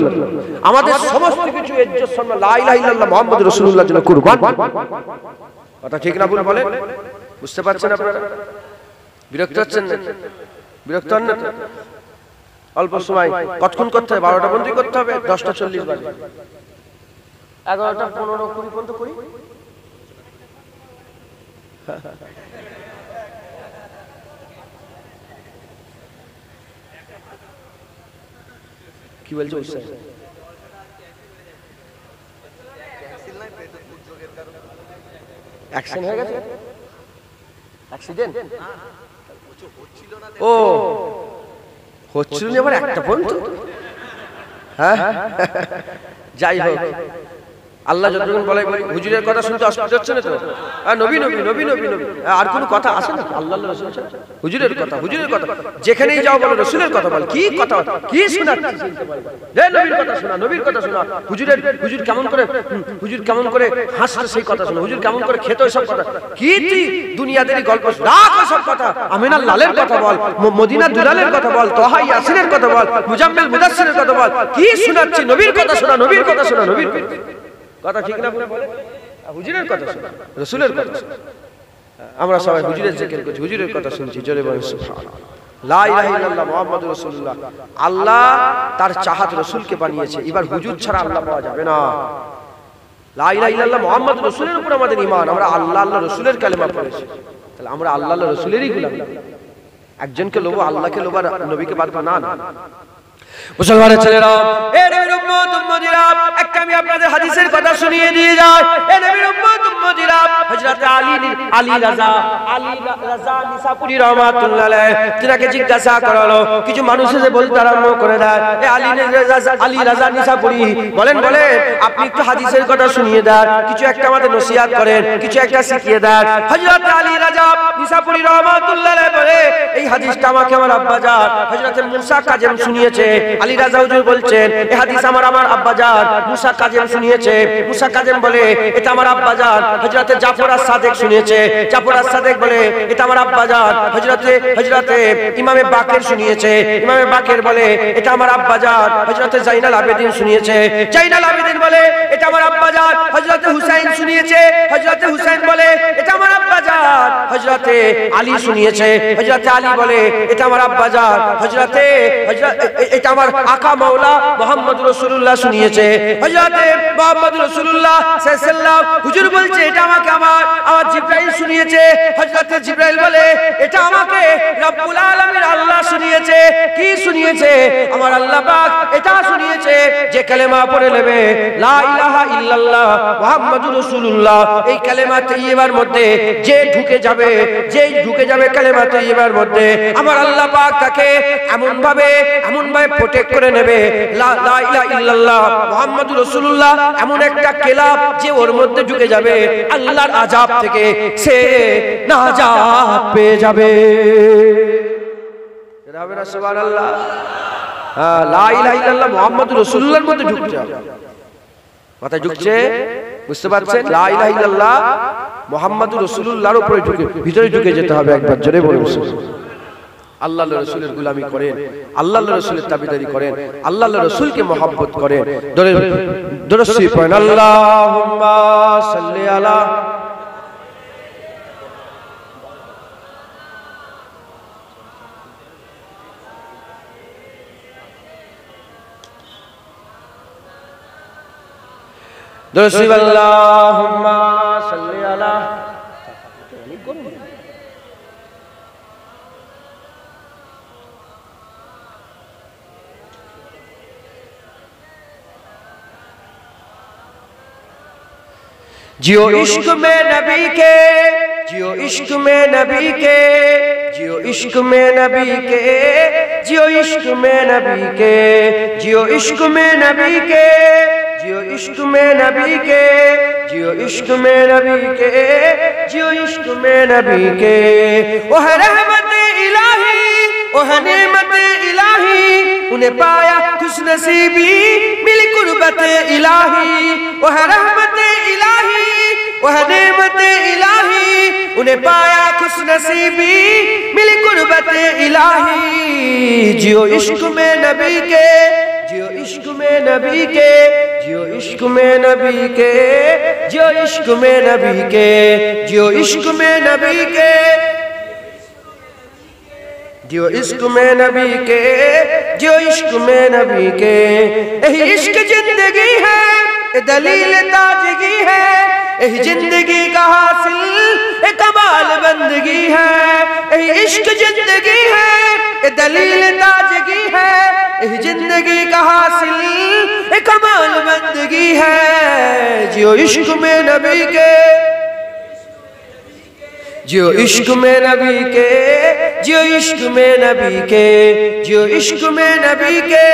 আমাদের সমস্ত কিছু ইজ্জত সম্মান লা ইলাহা ইল্লাল্লাহ মুহাম্মাদুর রাসূলুল্লাহর জন্য কুরবান। কথা ঠিক না ভুল বলেন? বুঝতে পারছেন আপনারা? বিরক্ত হচ্ছেন না? বিরক্ত হন না? অল্প সময় কতক্ষণ করতে হবে? 12টা বন্দি করতে হবে, 10টা 40 বাজে। 11টা 15 20 পর্যন্ত করি। কি বলছো? অ্যাক্সিডেন্ট হয়ে গেছে? অ্যাক্সিডেন্ট? ও হচ্ছিল না আবার একটা পর্যন্ত? হ্যাঁ যাই হোক, আল্লাহ যতক্ষণ বলে হুজুরের কথা শুনতে অসুবিধা হচ্ছে না তো? নবী নবী নবী নবী নবী, আর কোনো কথা আসে না? আল্লাহ রসুল হুজুরের কথা, হুজুরের কথা যেখানেই যাও বলো রসুলের কথা বল। কি কথা, কি শোনাচ্ছিস? নবীর কথা শোনা, নবীর কথা শোনা। হুজুর কেমন করে, হুজুর কেমন করে হাসতো সেই কথা শোনা, হুজুর কেমন করে খেত সব কথা। কি তুই দুনিয়াদেরই গল্প রাখ সব কথা। আমিনার লালের কথা বল, মদিনা দুলালের কথা বল, তহা ইয়াসিনের কথা বল, মুজাম্মেল মুদাসসিরের কথা বল। কি শোনাচ্ছি? নবীর কথা শোনা, নবীর কথা শোনা, নবীর কথা। ঠিক না? হুজুরের কথা শোনা, রাসূলের কথা শোনা। আমরা সবাই হুজুরের জিকির করছি, হুজুরের কথা শুনছি। জোরে বলেন সুবহানাল্লাহ। লা ইলাহা ইল্লাল্লাহ মুহাম্মাদুর রাসূলুল্লাহ। আল্লাহ তার চাহাত রাসূলকে বানিয়েছে, এবার হুজুর ছাড়া আল্লাহ পাওয়া যাবে না। লা ইলাহা ইল্লাল্লাহ মুহাম্মাদুর রাসূলের উপর আমাদের ঈমান। আমরা আল্লাহ আল্লাহ রাসূলের কালেমা পড়েছি, তাহলে আমরা আল্লাহ আল্লাহ রাসূলেরই গোলাম। একজনকে লোভ, আল্লাহকে লোভ আর নবীকে বাদ না। না মুসলমানের ছেলেরা, এ নবীর উম্মত উম্মতিরা, একটা আমি আপনাদের হাদিসের কথা শুনিয়ে দিয়ে যাই। এ নবীর উম্মত উম্মতিরা, হযরত আলী রাজা নিসাপুরি রাহমাতুল্লাহ আলাইহি তিনাকে জিজ্ঞাসা করালো। কিছু মানুষ এসে বলতে আরম্ভ করে দেয়, এ আলী রাজা নিসাপুরি, বলেন আপনি একটু হাদিসের কথা শুনিয়ে দেন, কিছু একটা আমাদের নসিহত করেন, কিছু একটা শিখিয়ে দেন। হযরত আলী রাজা নিসাপুরি রাহমাতুল্লাহ আলাইহি বলে, এই হাদিসটা আমাকে আমার আব্বাজান হযরত মুসা কাজেম শুনিয়েছে। আলী রাজা হুজুর বলছেন, এই হাদিস আমার আব্বাজান মুসা কাজেম শুনিয়েছে। মুসা কাজেম বলে, এটা আমার আব্বাজান হযরত জাফর আস-সাদিক শুনিয়েছে। জাফর আস-সাদিক বলে, এটা আমার আব্বাজান হযরত ইমামে বাকের শুনিয়েছে। ইমামে বাকের বলে, এটা আমার আব্বাজান হযরত জাইনাল আবেদিন শুনিয়েছে। জাইনাল আবেদিন বলে, এটা আমার আব্বাজান হযরত হুসাইন শুনিয়েছে। হযরত হুসাইন বলে, এটা আমার আব্বাজান হযরত আলী শুনিয়েছে। হযরত আলী বলে, এটা আমার আব্বাজান এটা আমার আকা মাওলা মুহাম্মদুর রাসূলুল্লাহ শুনিয়েছে। হযরত মুহাম্মদুর রাসূলুল্লাহ সাল্লাল্লাহু আলাইহি ওয়াসাল্লাম হুজুর বলছে, এটা আমাকে আমার জিবরাইল শুনিয়েছে। হযরত জিবরাইল বলে, এটা আমাকে রব্বুল আলামিন আল্লাহ শুনিয়েছে। কি শুনিয়েছে? আমার আল্লাহ পাক এটা শুনিয়েছে, যে কালেমা পড়ে নেবে লা ইলাহা ইল্লাল্লাহ মুহাম্মাদুর রাসূলুল্লাহ, এই কালেমা তাইয়্যিবার মধ্যে যে ঢুকে যাবে কালেমা তাইয়্যিবার মধ্যে, আমার আল্লাহ পাক তাকে এমন ভাবে প্রোটেক্ট করে নেবে। লা ইলাহা ইল্লাল্লাহ মুহাম্মাদুর রাসূলুল্লাহ এমন একটা কেলাব যে ওর মধ্যে ঢুকে যাবে, আল্লাহর আযাব থেকে সে নাজাত পেয়ে যাবে। এটা হবে না? সুবহানাল্লাহ। লা ইলাহা ইল্লাল্লাহ মুহাম্মাদুর রাসূলুল্লাহর মধ্যে ঢুকছে, মাথায় ঢুকছে, বুঝতে পারছেন? লা ইলাহা ইল্লাল্লাহ মুহাম্মাদুর রাসূলুল্লাহর উপরে ঢুকে, ভিতরে ঢুকে যেতে হবে। একবার জোরে বলুন আল্লাহ রাসূলের গোলামি করেন, আল্লাহ রাসূলের তাবেদারি করেন, আল্লাহ রাসূলকে মহব্বত করেন। দরুদ শরীফ পড়েন, আল্লাহুম্মা সাল্লি আলা দরুদ শরীফ, আল্লাহুম্মা সাল্লি আলা जियो इश्क में नबी के, जियो इश्क में नबी के, जियो इश्क में नबी के, जियो इश्क में नबी के, जियो इश्क में नबी के, जियो इश्क में नबी के, जियो इश्क में नबी के, जियो इश्क में नबी के। वो है रहमत इलाही, वो है नेमत इलाही, उन्हें पाया खुश नसीबी मिली कुर्बत इलाही। वो है रहमत इलाही, वो है नेमत इलाही, उन्हें पाया खुश नसीबी मिली कुर्बत इलाही। जियो इश्क में नबी के, जियो इश्क में नबी के, जियो इश्क में नबी के, जियो इश्क में नबी के, जियो इश्क में नबी के, जियो इश्क में नबी के, जियो इश्क में नबी के। यही इश्क जिंदगी है, ये दलील ताजगी है, यही जिंदगी का हासिल ये कमाल बंदगी है, यही इश्क जिंदगी है, ये दलील ताजगी है, यही जिंदगी का हासिल ये कमाल बंदगी है। जियो इश्क में नबी के, जियो इश्क में नबी के, जियो इश्क में नबी के, जियो इश्क में नबी के,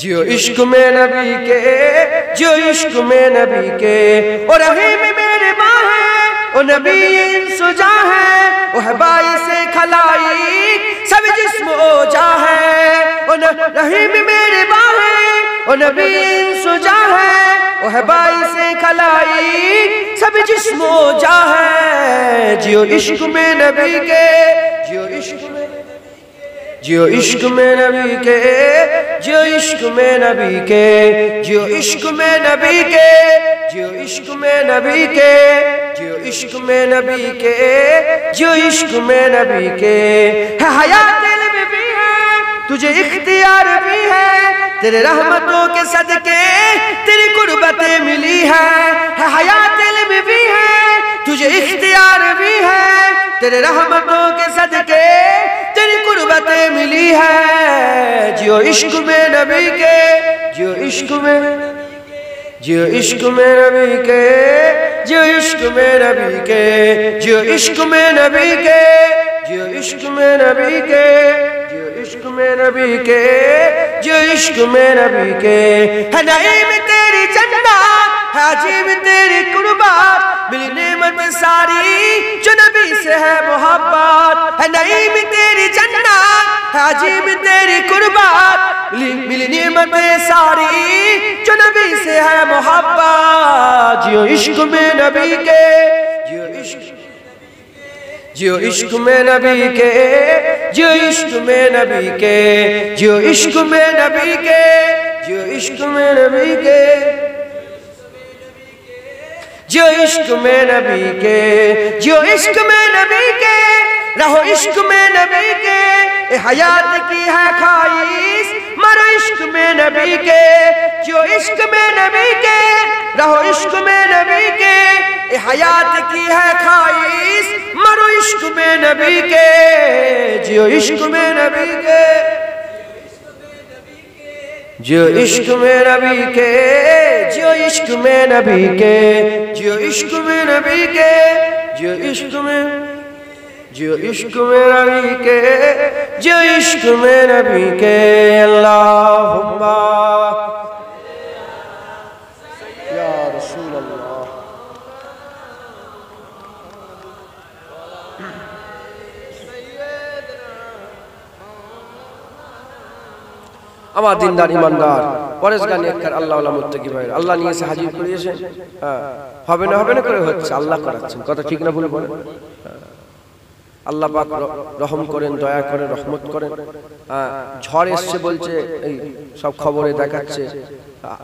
जियो इश्क में नबी के, जियो इश्क में नबी के। ओ रहीम मेरे माँ है, ओ नबी सुजा है, ओ है बाइसे खलाइक सब जिस्म ओजा है। ओ रहीम मेरे माँ है, ओ नबी सुजा है, ओ है बाइसे खलाइक सब जिस्म ओजा है। जियो इश्क में नबी के, जियो इश्क में, जियो इश्क में नबी के, जियो इश्क में नबी के, जियो इश्क में नबी के, जियो इश्क में नबी के, जियो इश्क में नबी के, जियो इश्क में नबी के। है हयात दिल में भी है, तुझे इख्तियार भी है, तेरे रहमतों के सदके तेरी कुर्बतें मिली है। हयात दिल में भी है, तुझे इख्तियार भी है, तेरे रहमतों के सदके तेरी कुर्बतें मिली है। जियो इश्क में नबी के, जियो इश्क में, जियो इश्क में नबी के, जियो इश्क में नबी के, जियो इश्क में नबी के, जियो इश्क में नबी के, जियो इश्क में नबी के, जियो इश्क में नबी के। है नईम तेरी जन्नत, है अजीब तेरी कुर्बात, मिली नेमत सारी जो नबी से है मोहब्बत। है नईम तेरी जन्नत, है अजीब तेरी कुर्बात, मिली नेमत सारी जो नबी से है मोहब्बत। जियो इश्क में नबी के, जियो इश्क, जियो इश्क में नबी के, जियो इश्क में नबी के, जियो इश्क में नबी के, जियो इश्क में नबी के, जियो इश्क में नबी के, जियो इश्क में नबी के, रहो इश्क में नबी के। ए हयात की है ख्वाहिश, मरो इश्क में नबी के, जियो इश्क में नबी के, रहो इश्क में नबी के। ए हयात की है ख्वाहिश, मरो इश्क में नबी के, जियो इश्क में नबी के, जियो इश्क में नबी के, जियो इश्क में नबी के, जियो इश्क में नबी के, जियो इश्क में, जियो इश्क में नबी के, जियो इश्क में नबी के। अल्लाहुम्मा या रसूल अल्लाह। আমার দিনদার ইমানদার পরেশগার নেককার আল্লাহওয়ালা মুত্তাকি ভাই আল্লাহ নিয়ে এসে হাজির করিয়েছেন। হবে না করে হচ্ছে, আল্লাহ করাচ্ছেন। কথা ঠিক না ভুল বলেন? আল্লাহ পাক রহম করেন, দয়া করেন, রহমত করেন। ঝড় এসছে বলছে, এই সব খবরে দেখাচ্ছে।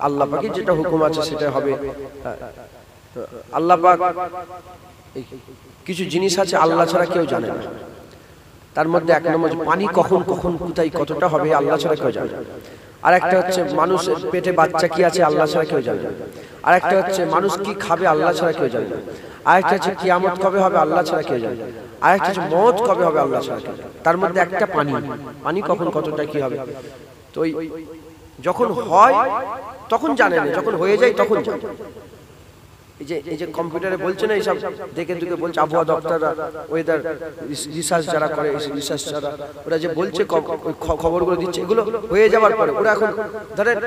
আল্লাহ পাকের যেটা হুকুম আছে সেটা হবে। আল্লাহ পাক কিছু জিনিস আছে আল্লাহ ছাড়া কেউ জানে না। তার মধ্যে এক নম্বর পানি কখন কখন কোথায় কতটা হবে আল্লাহ ছাড়া কেউ জানে না। আর একটা হচ্ছে মানুষের পেটে বাচ্চা কি আছে আল্লাহ ছাড়া কেউ জানে না। আর একটা হচ্ছে মানুষ কি খাবে আল্লাহ ছাড়া কেউ জানে না। আর একটা হচ্ছে কিয়ামত কবে হবে আল্লাহ ছাড়া কেউ জানে না। আর একটা হচ্ছে মওত কবে হবে আল্লাহ ছাড়া কেউ জানে না। তার মধ্যে একটা পানি, পানি কখন কতটা কি হবে। তো যখন হয় তখন জানে না, যখন হয়ে যায় তখন জানে। এই যে কম্পিউটারে বলছে না এইসব দেখে দেখে বলছে, আবহাওয়া দপ্তররা, ওয়েদার রিসার্চ যারা করে, রিসার্চাররা ওরা যে বলছে খবরগুলো দিচ্ছে, এগুলো হয়ে যাওয়ার পরে ওরা এখন ধরেন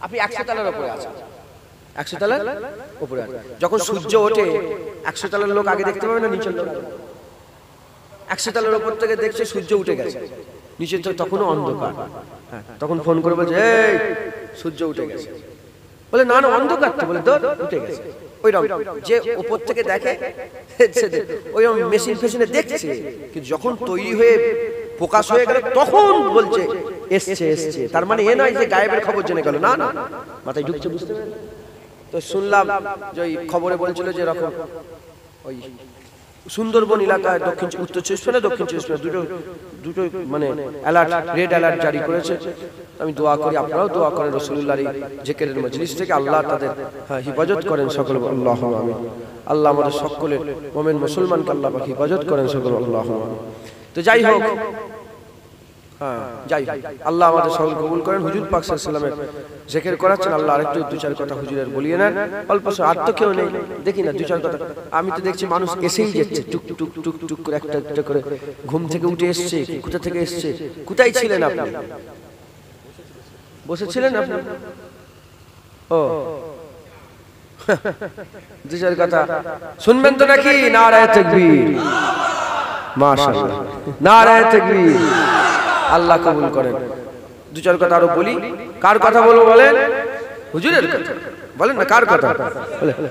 আপনি 100 তলার উপরে আছেন, 100 তলার উপরে আছেন, যখন সূর্য ওঠে 100 তলার লোক আগে দেখতে পাবে না নিচের লোক? 100 তলার উপর থেকে দেখছে সূর্য উঠে গেছে, নিচে তো তখনও অন্ধকার। হ্যাঁ, তখন ফোন করে বলছে এই সূর্য উঠে গেছে, বলে না না অন্ধকার তো, বলে উঠে গেছে। ওইরকম যে উপর থেকে দেখে ওইরকম মেশিন ফেশিনে দেখছে, কিন্তু যখন তৈরি হয়ে প্রকাশ হয়ে গেল তখন বলছে এসছে এসছে। তার মানে এ নয় যে গায়েবের খবর জেনে গেল, না না, মাথায় ঢুকছে, বুঝতে পারলেন? তো শুনলাম যে ওই খবরে বলছিল যে এরকম ওই সুন্দরবন এলাকায় দক্ষিণ উত্তর চব্বিশ পরগনা দক্ষিণ চব্বিশ পরগনা দুটো মানে অ্যালার্ট, রেড অ্যালার্ট জারি করেছে। আমি দোয়া করি, আপনারাও দোয়া করেন রাসূলুল্লাহর জিকিরের মজলিস থেকে আল্লাহ তাদের হিফাজত করেন সকল, আল্লাহুম্মা আমিন। আল্লাহ আমাদের সকলের মুমিন মুসলমানকে আল্লাহ পাক হিফাজত করেন সকল, আল্লাহুম্মা আমিন। তো যাই হোক, আল্লাহ আমাদের সকল কবুল করেন। হুজুর পাক সাল্লাল্লাহু আলাইহি ওয়াসাল্লামের জিকির করাচ্ছেন, আল্লাহ আরেকটু দু চার কথা হুজুরের বলিয়ে নেন। অল্প আর তো কেউ নেই, দেখি না দু চার কথা। আমি তো দেখছি মানুষ এসেই যাচ্ছে টুক টুক টুক টুক করে একটা একটা করে, ঘুম থেকে উঠে এসছে, কোথা থেকে এসছে। কোথায় ছিলেন আপনি? বসেছিলেন আপনি? ও দু চার কথা শুনবেন তো নাকি? নারায়ে তাকবীর, মাশাআল্লাহ, নারায়ে তাকবীর। আল্লাহ কবুল করেন। দু চার কথা আরো বলি। কার কথা বলবো বলেন? হুজুরের কথা বলেন না, কার কথা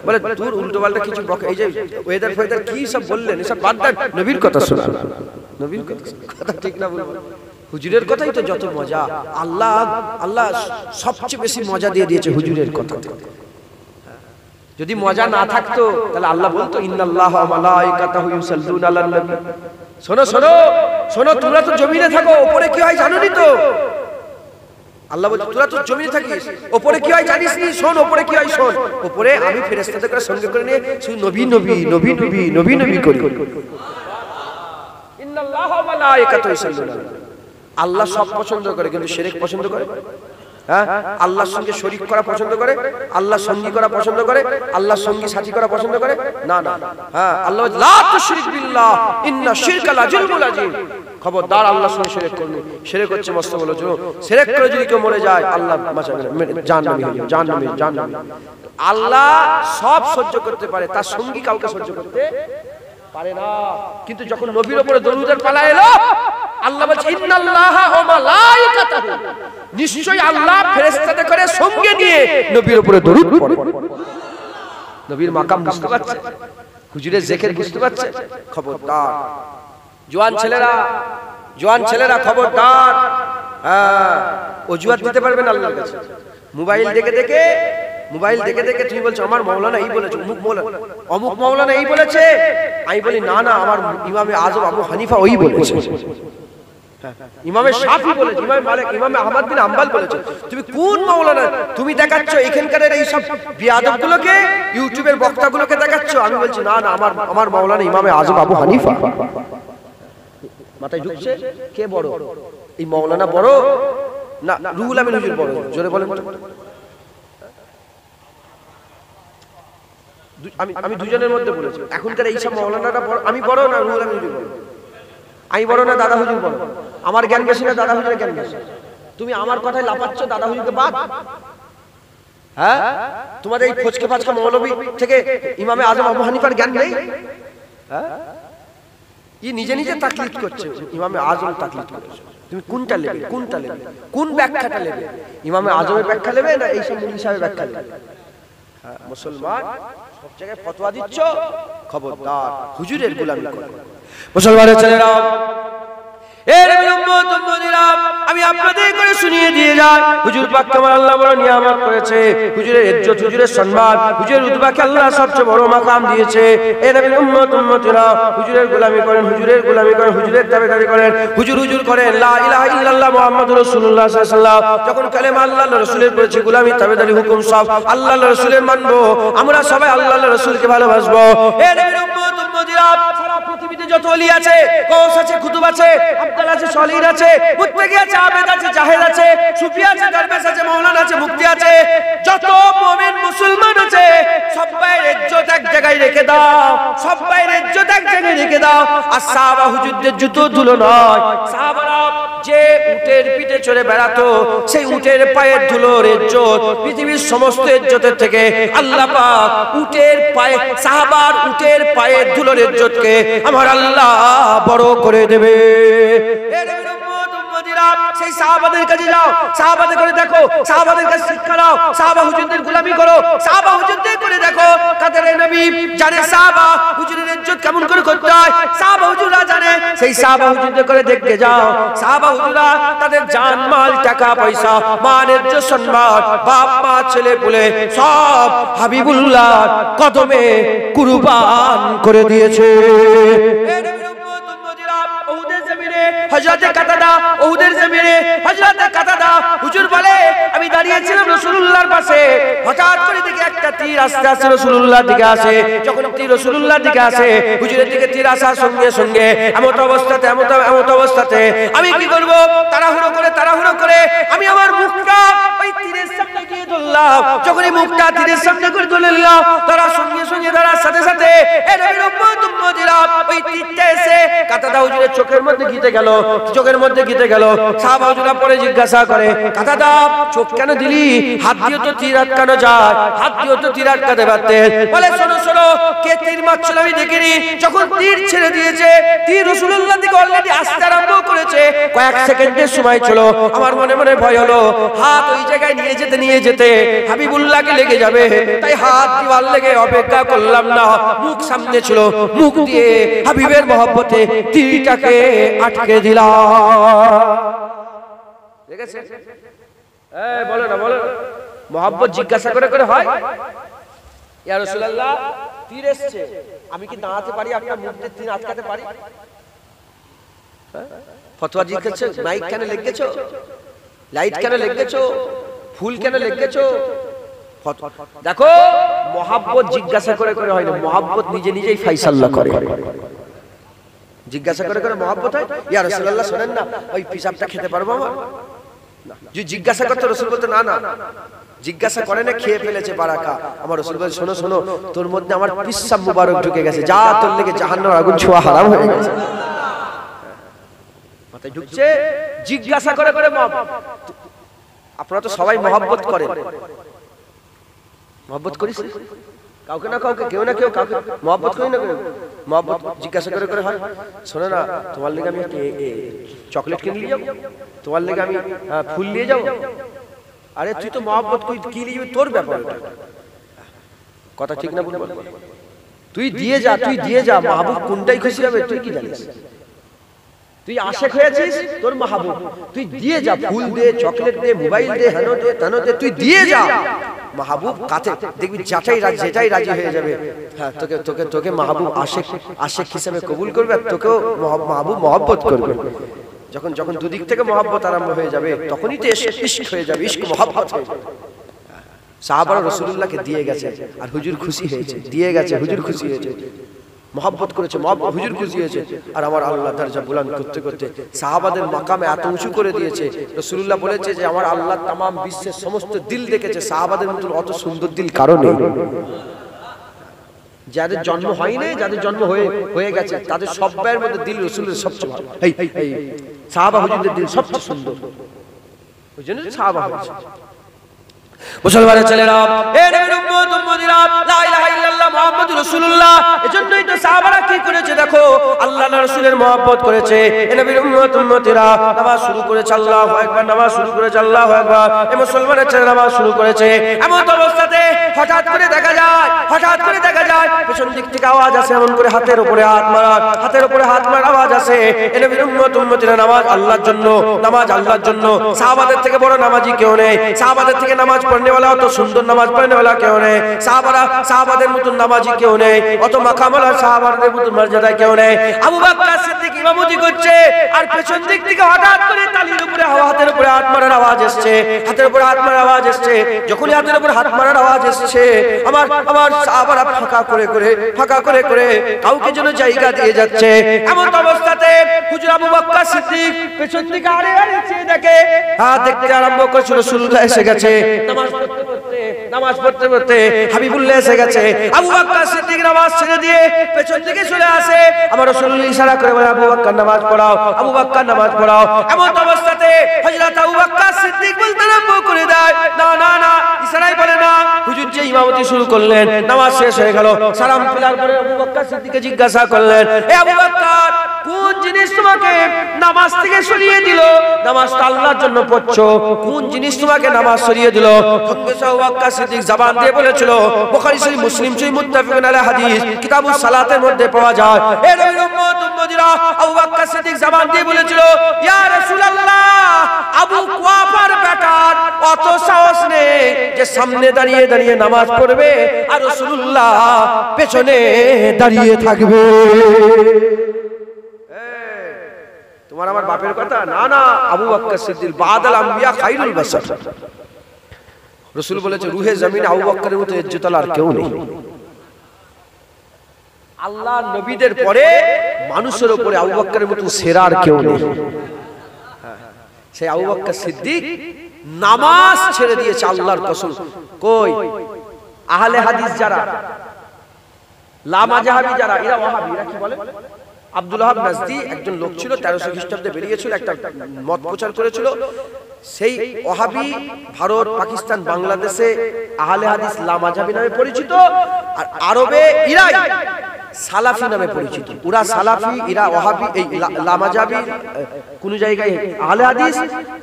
বলে? দূর উল্টো পাল্টা কিছু বকে, এই যে ওয়েদার ফেদার কি সব বললেন, এসব বাদ দেন, নবীর কথা শোনা, নবীর কথা ঠিক না বলবো? হুজুরের কথাই তো যত মজা। আল্লাহ আল্লাহ সবচেয়ে বেশি মজা দিয়ে দিয়েছে হুজুরের কথা। যদি মজা না থাকতো তাহলে আল্লাহ বলতো ইন্নাল্লাহা ওয়া মালাইকাতাহু ইউসাল্লুনা আলান নবী। শোনো শোনো শোনো, তোমরা তো জমিনে থাকো, উপরে কি হয় জানোনি তো? আল্লাহ বলছে তোরা তো জমিনে থাকিস, উপরে কি হয় জানিস নি? শোন উপরে কি হয় শোন। উপরে আমি ফেরেশতাদের করে সঙ্গে করে নিয়ে শুধু নবী নবী নবী নবী নবী নবী করি। ইন্নাল্লাহা ওয়া মালাইকাতাহু ইউসাল্লুনা। আল্লাহ সব পছন্দ করে, কিন্তু শিরক পছন্দ করে। হ্যাঁ, আল্লাহর সঙ্গে শরীক করা পছন্দ করে, আল্লাহর সঙ্গী করা পছন্দ করে, আল্লাহর সঙ্গী সাথী করা পছন্দ করে না। না, হ্যাঁ, আল্লাহ লা তুশরিক বিল্লাহ ইন্না শিরকা লাযুলমুন আযীম। খবরদার আল্লাহর সঙ্গে শিরক করবে। শিরক হচ্ছে মস্ত বড় জুলুম। শিরক করে যদি কেউ মরে যায় আল্লাহ বাঁচাবে না, জাহান্নামী হবে, জাহান্নামী, জাহান্নামী। আল্লাহ সব সহ্য করতে পারে, তার সঙ্গী কাউকে সহ্য করতে পারে না। কিন্তু যখন নবীর উপরে দরুদের পালা এলো, আল্লাহ বলছে ইন্নাল্লাহা ওয়া মালাইকাতাহু, নিশ্চয়ই আল্লাহ ফেরেশতাদের করে সঙ্গে নিয়ে নবীর উপরে দরুদ পড়ে। নবীর মাকাম বুঝতে পারছে, হুজুরের জিকির বুঝতে পারছে। খবরদার জওয়ান ছেলেরা, জওয়ান ছেলেরা খবরদার। হ্যাঁ, অজুহাত দিতে পারবেন আল্লাহর কাছে। মোবাইল দেখে দেখে, মোবাইল দেখে দেখে তুমি বলছো আমার মাওলানা এই বলেছে, অমুক মাওলানা, অমুক মাওলানা এই বলেছে। আমি বলি না না, আমার ইমামে আজম আবু হানিফা ওই বলেছে, ইমামে শাফি বলেছে, ইমামে মালিক, ইমামে আহমদ বিন হাম্বল বলেছে। তুমি কোন মাওলানা তুমি দেখাচ্ছ? এখানকার এই সব বিয়াদবগুলোকে, ইউটিউবের বক্তাগুলোকে দেখাচ্ছ। আমি বলছি না না, আমার মাওলানা ইমামে আজম আবু হানিফা। মাথায় ঢুকছে কে বড়? এই মাওলানা বড় না রুহুল আমিন হুজুর বড়? জোরে বলেন। আমি দুজনের মধ্যে বলেছি, এখনকার এই সব মাওলানারা বড়, আমি বড় না রুহুল আমিন হুজুর বড়? আমি বড় না দাদা হুজুর বড়? আমার জ্ঞান বেশি না দাদা হুজুরের জ্ঞান বেশি? তুমি আমার কথায় লাফাচ্ছ, দাদা হুজুরকে বাদ। হ্যাঁ, তোমাদের এই ফচকে ফাচকা মৌলবী থেকে ইমামে আজম আবু হানিফার জ্ঞান নেই? হ্যাঁ, ই নিজে নিজে তাকলিদ করছে, ইমামে আজম তাকলিদ করছে। তুমি কোনটা নেবে? কোনটা নেবে? কোন ব্যাখ্যাটা নেবে? ইমামে আজমের ব্যাখ্যা নেবে না এই সব মুফতি সাহেবের ব্যাখ্যা নেবে? হ্যাঁ, মুসলমান সব জায়গায় ফতোয়া দিচ্ছ, খবরদার হুজুরের গোলামি করো। মুসলমানের ছেলেরা, এর উম্মত উম্মতিরা, আমি আপনাদের করে শুনিয়ে দিয়ে যাই, হুজুর পাক কেমন আল্লাহ বড় নিয়ামত করেছে। হুজুরের ইজ্জত, হুজুরের সম্মান, হুজুরের রুতবাকে আল্লাহ সবচেয়ে বড় মাকাম দিয়েছে। এর উম্মত উম্মতিরা, হুজুরের গোলামি করেন, হুজুরের গোলামি করেন, হুজুরের দাবিদারি করেন, হুজুর হুজুর করেন, লা ইলাহা ইল্লাল্লাহ মুহাম্মাদুর রাসূলুল্লাহ সাল্লাল্লাহু আলাইহি ওয়াসাল্লাম। যখন কালেমা আল্লাহর রাসূলের পড়েছি, গোলামি দাবিদারি হুকুম সব আল্লাহর রাসূলের মানবো। আমরা সবাই আল্লাহর রাসূলকে ভালোবাসবো। এর উম্মত উম্মতিরা, সারা পৃথিবীতে যত ওলি আছে, কৌস আছে, কুতুব আছে, আব্দুল আছে, সলিহ আছে, মুত্তাকি আছে, আবেদ আছে, জাহেদ আছে, সুফি আছে, দরবেশ আছে, মাওলানা আছে, মুফতি আছে, যত মুমিন মুসলমান আছে, সবাই ইজ্জত এক জায়গায় রেখে দাও, সবাই ইজ্জত এক জায়গায় রেখে দাও। আর সাহাবা হুজুরদের জুতো ধুলো নয়। সাহাবারা যে উটের পিঠে চড়ে বেড়াতো, সেই উটের পায়ের ধুলোর ইজ্জত পৃথিবীর সমস্ত ইজ্জতের থেকে আল্লাহ পাক উটের পায়ে, সাহাবার উটের পায়ের ধুলোর ইজ্জতকে আমার আল্লাহ বড় করে দেবে। সেই সাহাবাদের কাছে যাও, সাহাবাদের করে দেখো, সাহাবাদের কাছে শিক্ষা নাও, সাহাবা হুজুরদের গোলামি করো, সাহাবা হুজুরদের করে দেখো, কাদের নবী নবী জানে সাহাবা হুজুরের ইজ্জত কেমন করে করতে হয়, সাহাবা হুজুররা জানে। সেই সাহাবা হুজুরদের করে দেখতে যাও, সাহাবা হুজুররা তাদের জান মাল টাকা পয়সা মান ইজ্জত সম্মান বাপ মা ছেলে পুলে সব হাবিবুল্লাহ কদমে কুরবান করে দিয়েছে। হযরতে কাতাদা উহুদের জমিনে হযরতে কাতাদা হুজুর বলে আমি দাঁড়িয়েছিলাম রাসূলুল্লাহর পাশে, হঠাৎ করে দেখি একটা তীর আস্তে আস্তে রাসূলুল্লাহর দিকে আসে। যখন তীর রাসূলুল্লাহর দিকে আসে, হুজুরের দিকে তীর আসার সঙ্গে সঙ্গে এমত অবস্থাতে আমি কি করব, তাড়াহুড়ো করে আমি আমার মুখটা ওই তীরের সামনে গিয়ে ধরলাম। যখন এই মুখটা তীরের সামনে করে ধরলাম, তারা সঙ্গে সঙ্গে তারা সাথে সাথে এ নবীর উম্মত-উম্মতিরা ওই তীরটা এসে কাতাদা হুজুরের চোখের মধ্যে গিতে গেল। সাহাবা হুজুররা পরে জিজ্ঞাসা করে, কাতাদা চোখ কেন দিলি? হাত দিয়ে তো তীর আটকানো যায়, হাত দিয়ে তো তীর আটকাতে পারতেন। বলে শোনো কে তীর মারছিল আমি দেখিনি। যখন তীর ছেড়ে দিয়েছে, তীর রাসূলুল্লাহ দিকে অলরেডি আসতে আরম্ভ করেছে, কয়েক সেকেন্ডের সময় ছিল। আমার মনে মনে ভয় হলো, হাত ওই জায়গায় নিয়ে যেতে হাবিবুল্লাহকে লেগে যাবে, তাই হাত দিওয়াল লেগে অপেক্ষা করলাম না। মুখ সামনে ছিল, মুখ দিয়ে হাবিবের মহব্বতে তীরটাকে আটকে দিলাম। দেখেছে? বলো না মহব্বত জিজ্ঞাসা করে হয়, ইয়া রাসূলুল্লাহ তীর এসেছে, আমি কি দাঁড়াতে পারি? আপনার মুখ দিয়ে তীর আটকাতে পারি? ফতোয়া জিজ্ঞাসা, মাইক কেন লেগেছো, লাইট কেন লেগেছো, ফুল কেন লেগেছো? দেখো মহব্বত জিজ্ঞাসা করে হয় না, মহব্বত নিজেই ফাইসাল্লা করে। জিজ্ঞাসা করে মহব্বত হয়, ইয়া রাসূলুল্লাহ শুনেন না, ওই পিসাবটা খেতে পারবো আমার? যে জিজ্ঞাসা করতে রাসূল বলতে না জিজ্ঞাসা করে না, খেয়ে ফেলেছে বারাকা। আমার রাসূল বলে শোনো তোর মধ্যে আমার পিসাব মুবারক ঢুকে গেছে, যা তোর লেগে জাহান্নামের আগুন ছোঁয়া হারাম হয়ে গেছে। মাথায় ঢুকছে, জিজ্ঞাসা করে আপনারা তো সবাই মহব্বত করেন, মহব্বত করিস কাউকে না কাউকে, কেউ না কেউ কাউকে মহব্বত করি না, মহব্বত জিজ্ঞাসা করে হয়, শোনো না তোমার লেগে আমি চকলেট কিনে নিয়ে যাবো, তোমার লেগে আমি ফুল নিয়ে যাবো। আরে তুই তো মহব্বত কি নিয়ে যাবি, তোর ব্যাপার, কথা ঠিক না বলবো? তুই দিয়ে যা, মাহবুব কোনটাই খুশি হবে তুই কি জানিস? তুই আশেক হয়েছিস, তোর মাহবুব, তুই দিয়ে যা, ফুল দে, চকলেট দে, মোবাইল দে, হেনো দে, তেনো দে, তুই দিয়ে যা। মাহবুব কাছে দেখবি যেটাই রাজি হয়ে যাবে, হ্যাঁ তোকে মাহবুব আশেক হিসেবে কবুল করবে, আর তোকেও মাহবুব মহব্বত করবে। যখন দুদিক থেকে মহব্বত আরম্ভ হয়ে যাবে, তখনই তো ইশক হয়ে যাবে, ইশক মহব্বত হয়ে যাবে। সাহাবারা রাসূলুল্লাহকে দিয়ে গেছে আর হুজুর খুশি হয়েছে, দিয়ে গেছে হুজুর খুশি হয়েছে, মহব্বত করেছে, হুজুর খুশি হয়েছে। আর আমার আল্লাহ দরজা বুলন্দ করতে সাহাবাদের মাকামে এত উঁচু করে দিয়েছে। রাসূলুল্লাহ বলেছে যে আমার আল্লাহ তামাম বিশ্বের সমস্ত দিল দেখেছে, সাহাবাদের মতো অত সুন্দর দিল কারো নেই। যাদের জন্ম হয়নি, যাদের জন্ম হয়ে গেছে, তাদের সবার মধ্যে দিল রাসূলের সবচেয়ে ভালো। এই সাহাবা হুজুরদের দিল সবচেয়ে সুন্দর, ওই জন্য সাহাবা হয়েছে। মুসলমানের ছেলেরা, এ নবীর উম্মত-উম্মতিরা, লা ইলাহা ইল্লাল্লাহ মুহাম্মাদুর রাসূলুল্লাহ, এজন্যই তো সাহাবারা কি করেছে দেখো, আল্লাহর রাসূলের মহব্বত করেছে। এ নবীর উম্মত-উম্মতিরা নামাজ শুরু করেছে, আল্লাহু আকবার, নামাজ শুরু করেছে, আল্লাহু আকবার। এ মুসলমানের ছেলে নামাজ শুরু করেছে, এমন অবস্থাতে হঠাৎ করে দেখা যায় পেছন দিক থেকে আওয়াজ আসে, এমন করে হাতের উপরে হাত মারার আওয়াজ আসে। এ নবীর উম্মত-উম্মতিরা নামাজ আল্লাহর জন্য, সাহাবাদের থেকে বড় নামাজি কেউ নেই, সাহাবাদের থেকে নামাজ পড়নে वाला অত সুন্দর নামাজ পড়নে वाला কেউ নেই, সাহাবাদের মতন নামাজি কেউ নেই, অত মাকামওয়ালা সাহাবাদের মতন মর্যাদা কেউ নেই। আবু বকর সিদ্দিক ইমামতি করছে, আর পেছন দিক থেকে হঠাৎ করে তালির উপরে হাতের উপরে হাত মারার আওয়াজ এসেছে। যখনই হাতের উপরে হাত মারার আওয়াজ এসেছে, আমার সাহাবারা ফাঁকা করে কাউকে যেন জায়গা দিয়ে যাচ্ছে। এমন অবস্থাতে হুজুর আবু বকর সিদ্দিক পেছন দিকে আড়ে চেয়ে দেখে, দেখতে আরম্ভ করেছিল রাসূলুল্লাহ এসে গেছে। নামাজ পড়তে হাবিবুল্লাহ এসে গেছে। আবু বকর সিদ্দিক নামাজ ছেড়ে দিয়ে পেছন দিকে চলে আসে। আমার রাসূলুল্লাহ ইশারা করে বলে, আবু বকর নামাজ পড়াও। এমন অবস্থাতে হযরত আবু বকর সিদ্দিক বলতে আরম্ভ করে দেয়, না, ইশারাই বলে না। হুজুর যে ইমামতি শুরু করলেন, নামাজ শেষ হয়ে গেল, সালাম ফেরার পরে আবু বকর সিদ্দিককে জিজ্ঞাসা করলেন, এ আবু বকর, কোন জিনিস তোমাকে নামাজ থেকে সরিয়ে দিল? নামাজটা আল্লাহর জন্য পড়ছো, কোন জিনিস তোমাকে নামাজ সরিয়ে দিল? সঙ্গে আবু বকর সিদ্দিক জবান দিয়ে বলেছিল, বুখারী সহিহ মুসলিম সহিহ মুত্তাফাকুন আলাইহি হাদিস কিতাবুস সালাতের মধ্যে পাওয়া যায়। এ নবীর উম্মত উম্মতিরা, আবু বকর সিদ্দিক জবান দিয়ে বলেছিল, ইয়া রাসূলুল্লাহ, আবু কুয়াফার বেটার অত সাহস নেই যে সামনে দাঁড়িয়ে দাঁড়িয়ে নামাজ পড়বে আর রাসূলুল্লাহ পেছনে দাঁড়িয়ে থাকবে। তোমার আমার বাপের কথা না, না, আবু বকর সিদ্দিক বাদাল আম্বিয়া খায়রুল বাশার। রাসূল বলেছে, রুহে জমিনে আবু বকরের মতো ইজ্জতওয়ালা আর কেউ নেই। আল্লাহ নবীদের পরে মানুষের উপরে আবু বকরের মতো সেরা আর কেউ নেই। সেই আবু বকর সিদ্দিক নামাজ ছেড়ে দিয়েছে আল্লাহর কসম। কই আহলে হাদিস যারা, লামাজাহাবি যারা, এরা ওয়াহাবি, এরা কি বলে? আব্দুল ওয়াহাব নাজদি একজন লোক ছিল, 1300 খ্রিস্টাব্দে বেরিয়েছিল, একটা মত প্রচার করেছিল। সেই ওয়াহাবি ভারত, পাকিস্তান, বাংলাদেশে আহলে হাদিস লামাজাহাবি নামে পরিচিত, আর আরবে ইরাই সালাফি নামে পরিচিত। ওরা সালাফি, এরা ওয়াহাবি, এই লামাজাহাবি কোন জায়গায় আহলে হাদিস।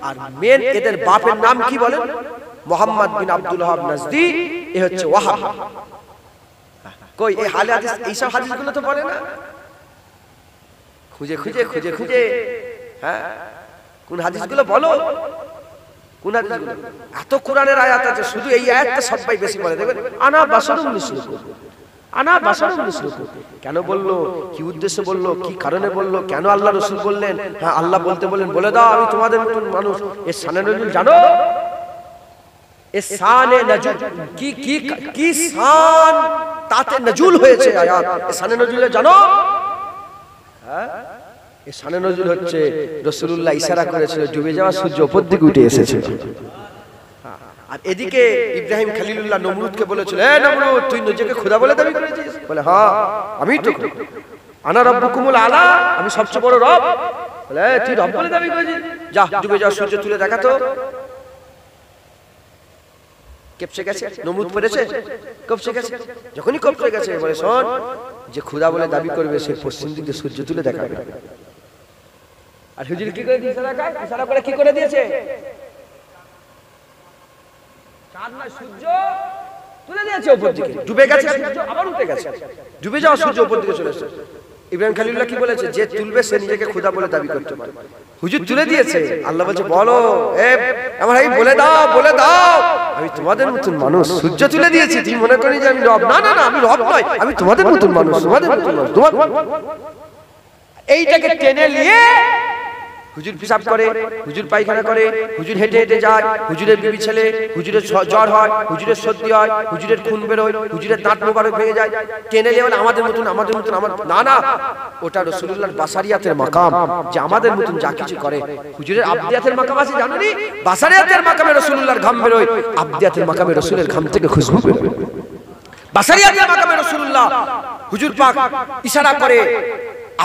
আর মেন এদের বাপের নাম কি বলেন? মুহাম্মদ বিন আব্দুল ওয়াহাব নাজদি, এ হচ্ছে ওয়াহাবি। কই এই আহলে হাদিস এইসব হাদিসগুলো তো পড়ে না, খুঁজে খুঁজে খুঁজে খুঁজে, হ্যাঁ, কোন হাদিসগুলো বলো, কোন হাদিসগুলো? এত কোরআনের আয়াত আছে, শুধু এই আয়াতটা সবাই বেশি বলে। দেখবেন আনা বাশারুম মিসলুকুম, আনা বাশারুম মিসলুকুম। কেন বললো? কি উদ্দেশ্যে বললো? কি কারণে বললো? কেন আল্লাহ রাসূল বললেন? হ্যাঁ, আল্লাহ বলতে বললেন, বলে দাও আমি তোমাদের মতন মানুষ। এর শানে নজুল জানো? এর শানে নজুল কি কি কি শান, তাতে নজুল হয়েছে আয়াত। এর শানে নজুল জানো? এই শানে নজুল হচ্ছে রাসূলুল্লাহ ইশারা করেছিল, ডুবে যাওয়া সূর্য উপর দিকে উঠে এসেছে। আর এদিকে ইব্রাহিম খলিলুল্লাহ নমরুদকে বলেছিল, এ নমরুদ, তুই নিজেকে খোদা বলে দাবি করেছিস? বলে, হ্যাঁ, আমি তো আনা রাব্বুকুমুল আলা, আমি সবচেয়ে বড় রব। বলে, তুই রব বলে দাবি করেছিস? যা, ডুবে যাওয়া সূর্য তুলে দেখা তো। কেপসে গেছে, নমরুদ পড়েছে, কপসে গেছে। যখনই কপসে গেছে, বলে, শোন, যে খোদা বলে দাবি করবে সে পশ্চিম দিকে সূর্য তুলে দেখাবে। আর হুজুর কি করে দিয়েছে? ইশারা করে কি করে দিয়েছে? চাঁদ না সূর্য তুলে দিয়েছে উপর দিকে, ডুবে গেছে সূর্য, আবার উঠে গেছে, ডুবে যাওয়া সূর্য উপর দিকে চলে এসেছে। ইব্রাহিম খলিলুল্লাহ কি বলেছে? যে তুলবে সে নিজেকে খোদা বলে দাবি করতে পারে। হুজুর তুলে দিয়েছে। আল্লাহ বলছে, বলো, এ আমার ভাই, বলে দাও, বলে দাও, আমি তোমাদের মতন মানুষ, সূর্য তুলে দিয়েছি। তুমি মনে করি যে আমি রব? না, না, না, আমি রব নয়, আমি তোমাদের মতন মানুষ, তোমাদের মতন মানুষ। এইটাকে টেনে নিয়ে হুজুর পেশাব করে, হুজুর পায়খানা করে, হুজুর হেঁটে হেঁটে যায়, হুজুরের বিবি ছেলে, হুজুরের জ্বর হয়, হুজুরের সর্দি হয়, হুজুরের খুন বেরোয়, হুজুরের দাঁত মোবারক ভেঙে যায়, টেনে নিয়ে আমাদের মতন, আমাদের মতন, আমার না, না, ওটা রাসূলুল্লাহর বাসারিয়াতের মাকাম, যে আমাদের মতন যা কিছু করে। হুজুরের আবদিয়াতের মাকাম আছে জানোনি? বাসারিয়াতের মাকামে রাসূলুল্লাহর ঘাম বেরোয়, আবদিয়াতের মাকামে রাসূলের ঘাম থেকে খুশবু বেরোয়। বাসারিয়াতের মাকামে রাসূলুল্লাহ হুজুর পাক ইশারা করে,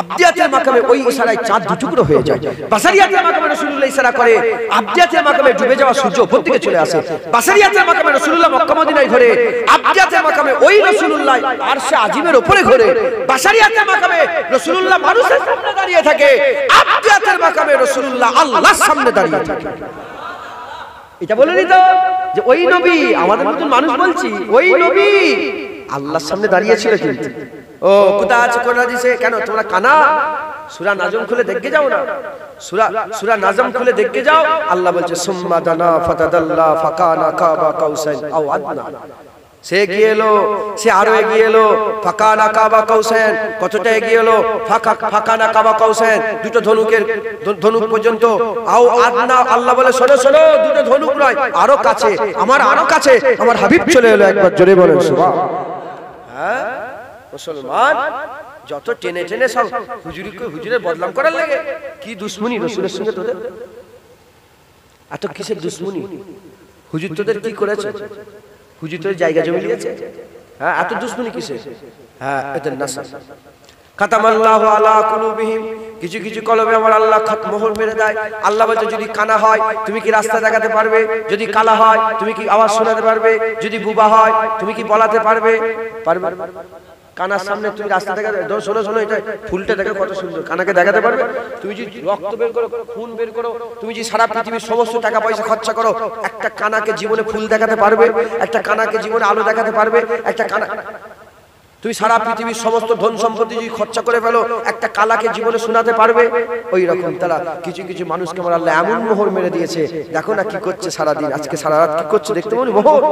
আবদিয়াতের মাকামে ওই ইশারায় চাঁদ দুটুকরো হয়ে যায়। বাসারিয়াতের মাকামে রাসূলুল্লাহ ইশারা করে, আবদিয়াতের মাকামে ডুবে যাওয়া সূর্য উপর দিকে চলে আসে। বাসারিয়াতের মাকামে রাসূলুল্লাহ মক্কা মদিনায় ঘোরে, আবদিয়াতের মাকামে ওই রাসূলুল্লাহ আরশে আজিমের উপরে ঘোরে। বাসারিয়াতের মাকামে রাসূলুল্লাহ মানুষের সামনে দাঁড়িয়ে থাকে, আবদিয়াতের মাকামে রাসূলুল্লাহ আল্লাহর সামনে দাঁড়িয়ে থাকে। এটা বলে দিত যে ওই নবী, আমাদের মতন মানুষ বলছি, ওই নবী আল্লাহর সামনে দাঁড়িয়ে ছিল। কিন্তু ও কোথা আছে কোন হাদিসে? কেন তোমরা কানা? সূরা নাজম খুলে দেখে যাও না, সূরা নাজম খুলে দেখে যাও। আল্লাহ বলছে, সুম্মা দানা ফাতাদাল্লা ফাকানা কাবা কাউসাইন আও আদনা। সে এগিয়ে এলো, সে আরো এগিয়ে এলো, ফাকানা কাবা কাউসাইন, কতটা এগিয়ে এলো? ফাকানা কাবা কাউসাইন, দুটো ধনুক পর্যন্ত। আও আদনা, আল্লাহ বলে, শোনো শোনো, দুটো ধনুক নয়, আরো কাছে, আমার আরো কাছে আমার হাবিব চলে এলো। একবার জোরে বলেন সুবহান। হ্যাঁ, মুসলমান যত টেনে টেনে সব হুজুরের বদনাম করার লাগে। কি দুশ্মনী রাসূলের সঙ্গে তোদের, এত কিসের দুশ্মনী? হুজুর তোদের কি করেছে? হুজুর তোদের জায়গা জমি নিয়েছে? হ্যাঁ, এত দুশ্মনী কিসের? হ্যাঁ, এদের নাসাব। খাতামাল্লাহু আলা কুলুবিহিম, কিছু কিছু কলবে আমার আল্লাহ মোহর মেরে দেয়। আল্লাহ বলছে, যদি কানা হয় তুমি কি রাস্তা দেখাতে পারবে? যদি কালা হয় তুমি কি আওয়াজ শোনাতে পারবে? যদি বুবা হয় তুমি কি বলাতে পারবে? পারবে? কানার সামনে তুমি রাস্তা থেকে শোনো শোনো, এটা ফুলটা দেখো কত সুন্দর, কানাকে দেখাতে পারবে? তুমি যদি রক্ত বের করো, খুন বের করো, তুমি যদি সারা পৃথিবীর সমস্ত টাকা পয়সা খরচা করো, একটা কানাকে জীবনে ফুল দেখাতে পারবে? একটা কানাকে জীবনে আলো দেখাতে পারবে? একটা কানা, তুমি সারা পৃথিবীর সমস্ত ধন সম্পত্তি যদি খরচা করে ফেলো, একটা কালাকে জীবনে শোনাতে পারবে? ওই রকম তারা কিছু কিছু মানুষকে আমার আল্লাহ এমন মোহর মেরে দিয়েছে, দেখো না কি করছে সারাদিন, আজকে সারা রাত কি করছে দেখতে পাবো মোহর।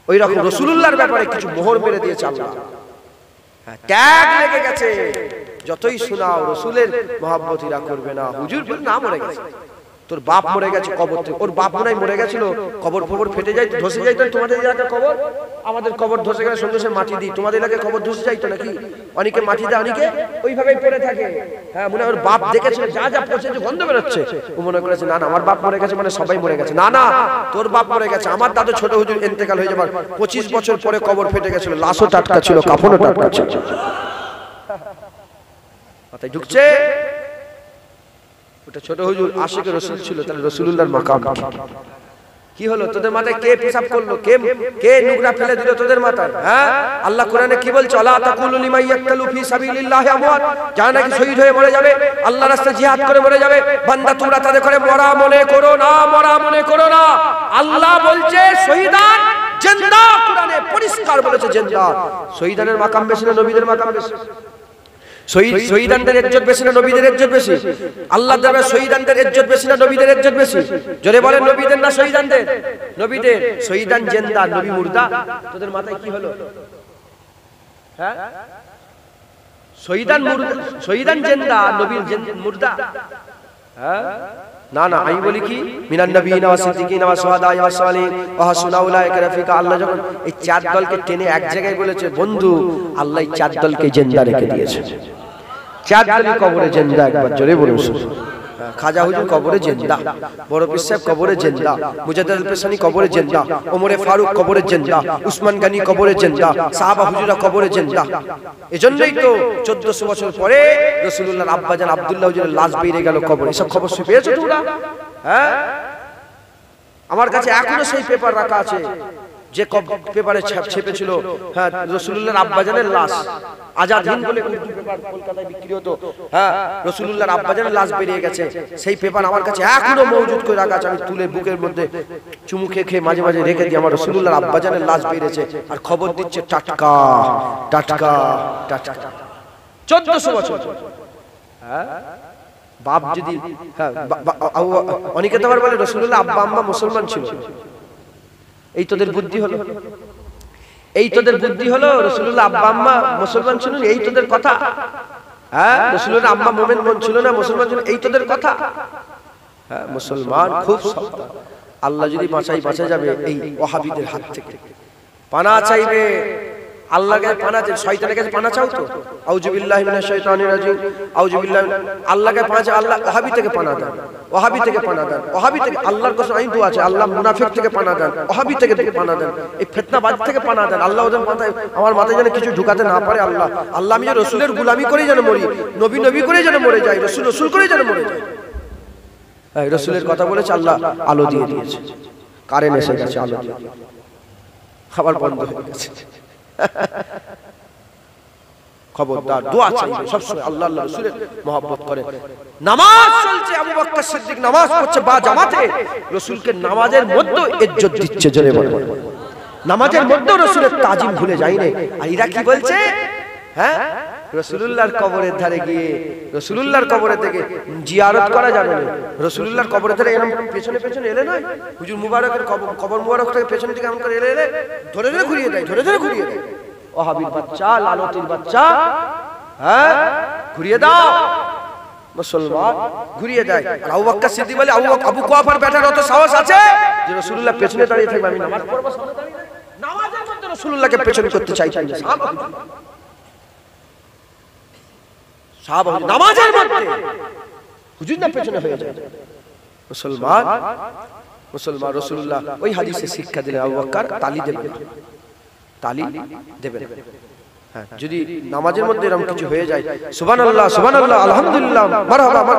ওই রকম রাসূলুল্লাহর ব্যাপারে কিছু মোহর মেরে দিয়েছে আল্লাহ, ট্যাগ লেগে গেছে। যতই শোনাও রাসূলের মহব্বতীরা করবে না। হুজুর না মরে গেছে, তোর বাপ মরে গেছে কবর থেকে, ওর বাপ মনে মরে গেছিল, কবর ফবর ফেটে যায় ধসে যাইতো। তোমাদের এলাকায় কবর, আমাদের কবর ধসে গেলে সঙ্গে সঙ্গে মাটি দিই, তোমাদের এলাকায় কবর ধসে যাইতো নাকি? অনেকে মাটি দেয়, অনেকে ওইভাবেই পড়ে থাকে। হ্যাঁ, মনে হয় ওর বাপ দেখেছিল, যা যা পড়ছে যে গন্ধ বেরোচ্ছে, ও মনে করেছে না না আমার বাপ মরে গেছে মানে সবাই মরে গেছে। না না, তোর বাপ মরে গেছে। আমার দাদু ছোট হুজুর ইন্তেকাল হয়ে যাবার 25 বছর পরে কবর ফেটে গেছিল, লাশও টাটকা ছিল, কাফনও টাটকা ছিল। মাথায় ঢুকছে? ওটা ছোট হুজুর আশিক রাসূল ছিল, তাহলে রাসূলুল্লাহর মাকাম কি হলো? তোদের মাথায় কে পেশাব করলো, কে নুকরা ফেলে দিল তোদের মাথায়? হ্যাঁ, আল্লাহ কোরআনে কি বলছে? আলা তাকুলু লিমান ইয়াকতালু ফি সাবিলিল্লাহি আমওয়াত, যারা নাকি শহীদ হয়ে মরে যাবে, আল্লাহর রাস্তায় জিহাদ করে মরে যাবে, বান্দা তোমরা তাদের করে মরা মনে করো না, মরা মনে করো না। আল্লাহ বলছে শহীদান জিন্দা, কোরআনে পরিষ্কার বলেছে জিন্দা। শহীদানের মাকাম বেশি না নবীদের মাকাম বেশি? শহীদানদের ইজ্জত বেশি না নবীদের ইজ্জত বেশি? আল্লাহর দরবারে শহীদানদের ইজ্জত বেশি না নবীদের ইজ্জত বেশি? জোরে বলেন নবীদের না শহীদানদের? নবীদের। শহীদান জিন্দা, নবী মুর্দা। তোদের মাথায় কি হলো? হ্যাঁ, শহীদান মুর্দা, শহীদান জিন্দা, নবী মুর্দা। হ্যাঁ না না, আমি বলি কি মিনান নবিয়িনা ওয়া সিদ্দিকিনা ওয়া শুহাদা ওয়া সালিহিন ওয়া হাসুনা উলাইকা রাফিকা। আল্লাহ যখন এই চার দলকে টেনে এক জায়গায় বলেছে, বন্ধু আল্লাহ এই চার দলকে জিন্দা রেখে দিয়েছে। চার দলই কবরে জিন্দা। একবার জোরে বলুন। খাজা হুজুর কবরে জিন্দা, বড় পীর সাহেব কবরে জিন্দা, মুজাদ্দিদ আল-পেশানি কবরে জিন্দা, ওমরে ফারুক কবরে জিন্দা, উসমান গনি কবরে জিন্দা, সাহাবা হুজুরা কবরে জিন্দা। এজন্যই তো 1400 বছর পরে রাসূলুল্লাহর আব্বাজান আব্দুল্লাহ হুজুরের লাশ বেরিয়ে গেল কবরে। এসব খবর পেয়েছো তোমরা? হ্যাঁ, আমার কাছে এখনো সেই পেপার রাখা আছে যে পেপারে ছেপেছিল, হ্যাঁ, রাসূলুল্লাহর আব্বাজানের লাশ। আজাদ হিন্দ বলে উর্দু পেপার কলকাতায় বিক্রি হতো। হ্যাঁ, রাসূলুল্লাহর আব্বাজানের লাশ বেরিয়ে গেছে, সেই পেপার আমার কাছে এখনো মজুদ করে রাখা আছে। আমি তুলে বুকের মধ্যে চুমু খেয়ে মাঝে মাঝে রেখে দিই। আমার রাসূলুল্লাহর আব্বাজানের লাশ বেরিয়েছে, আর খবর দিচ্ছে টাটকা টাটকা টাটকা। 1400 বছর। হ্যাঁ, বাপ যদি, হ্যাঁ, অনেকে তো আবার বলে রাসূলুল্লাহ আব্বা আম্মা মুসলমান ছিল। এই তোদের বুদ্ধি হলো, এই তোদের বুদ্ধি হলো। রাসূলুল্লাহ আব্বা আম্মা মুসলমান ছিলেন, এই তোদের কথা। হ্যাঁ, রাসূলুল্লাহ আম্মা মুমিন ছিল না, মুসলমান ছিল, এই তোদের কথা। হ্যাঁ, মুসলমান খুব সাবধান। আল্লাহ যদি বাঁচা যাবে এই ওয়াহাবিদের হাত থেকে। পানা চাইবে আল্লাহর কাছে, পানা চাই, শয়তানের কাছে পানা চাও তো। আউযু বিল্লাহি মিনাশ শাইতানির রাজিম, আউযু বিল্লাহি। আল্লাহকে পানা চাই, আল্লাহ ওয়াহাবি থেকে পানা দেন, ওয়াহাবি থেকে পানা দেন, ওয়াহাবি থেকে। আল্লাহর কাছে আইন দোয়া আছে, আল্লাহ মুনাফিক থেকে পানা দেন, ওয়াহাবি থেকে পানা দেন, এই ফিতনাবাজ থেকে পানা দেন। আল্লাহ ওদের মাথায়, আমার মাথায় যেন কিছু ঢুকাতে না পারে। আল্লাহ আল্লাহ আমি যে রাসূলের গোলামি করে যেন মরি, নবী নবী করে যেন মরে যাই, রাসূল রাসূল করে যেন মরে যাই। এই রাসূলের কথা বলেছে, আল্লাহ আলো দিয়ে দিয়েছে, কারেন্ট এসে গেছে, আলো দিয়ে খাবার বন্ধ হয়ে গেছে। খবরদার, দোয়া চাইবে সবসময়, আল্লাহ আল্লাহ রাসূলের মহব্বত করে। নামাজ চলছে, আবু বকর সিদ্দিক নামাজ পড়ছে বা জামাতে, রাসূলকে নামাজের মধ্যে ইজ্জত দিচ্ছে। জোরে বলে, নামাজের মধ্যে রাসূলের তাজিম ভুলে যায়নি। আর এরা কি বলছে? হ্যাঁ, রাসূলুল্লাহর কবরের ধারে গিয়ে রাসূলুল্লাহর কবরের থেকে জিয়ারত করা যাবে না। রাসূলুল্লাহর কবরের ধারে এরকম পেছনে পেছনে এলে নয়, হুজুর মুবারকের কবর মুবারক থেকে পেছন দিকে এমন করে এলে ধরে ধরে ঘুরিয়ে দেয়, ধরে ধরে ঘুরিয়ে দেয়। ওয়াহাবির বাচ্চা, লালতির বাচ্চা, হ্যাঁ, ঘুরিয়ে দাও। মুসলমান ঘুরিয়ে দেয়। আর আবু বকর সিদ্দিক বলে, আবু কুহাফার ব্যাটার অত সাহস আছে যে রাসূলুল্লাহ পেছনে দাঁড়িয়ে থাকবে, আমি নামাজ পড়ব সামনে দাঁড়িয়ে। নামাজের মধ্যে রাসূলুল্লাহকে পেছনে করতে চাইছেন সাহাবা, নামাজের মধ্যে হুজুর না পেছনে হয়ে যায়। মুসলমান মুসলমান রাসূলুল্লাহ ওই হাদিসে শিক্ষা দিলেন, আবু বকর তালি দেবেন, তালি দেবেন। হ্যাঁ, যদি নামাজের মধ্যে এরকম কিছু হয়ে যায়, সুবহানাল্লাহ সুবহানাল্লাহ আলহামদুলিল্লাহ মারহাবা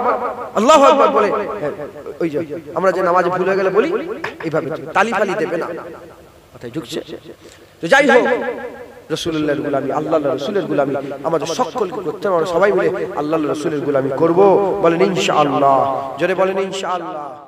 আল্লাহু আকবার বলে, ওই যে আমরা যে নামাজে ভুলে গেলে বলি, এইভাবে তালি ফালি দেবে না। কথাই ঢুকছে? তো যাই হোক, রাসূলুল্লাহর গোলামি, আল্লাহর রাসূলের গোলামি আমাদের সকলকে করতে হবে। আমরা সবাই মিলে আল্লাহর রাসূলের গোলামি করব, বলেন ইনশাআল্লাহ, জোরে বলেন ইনশাআল্লাহ।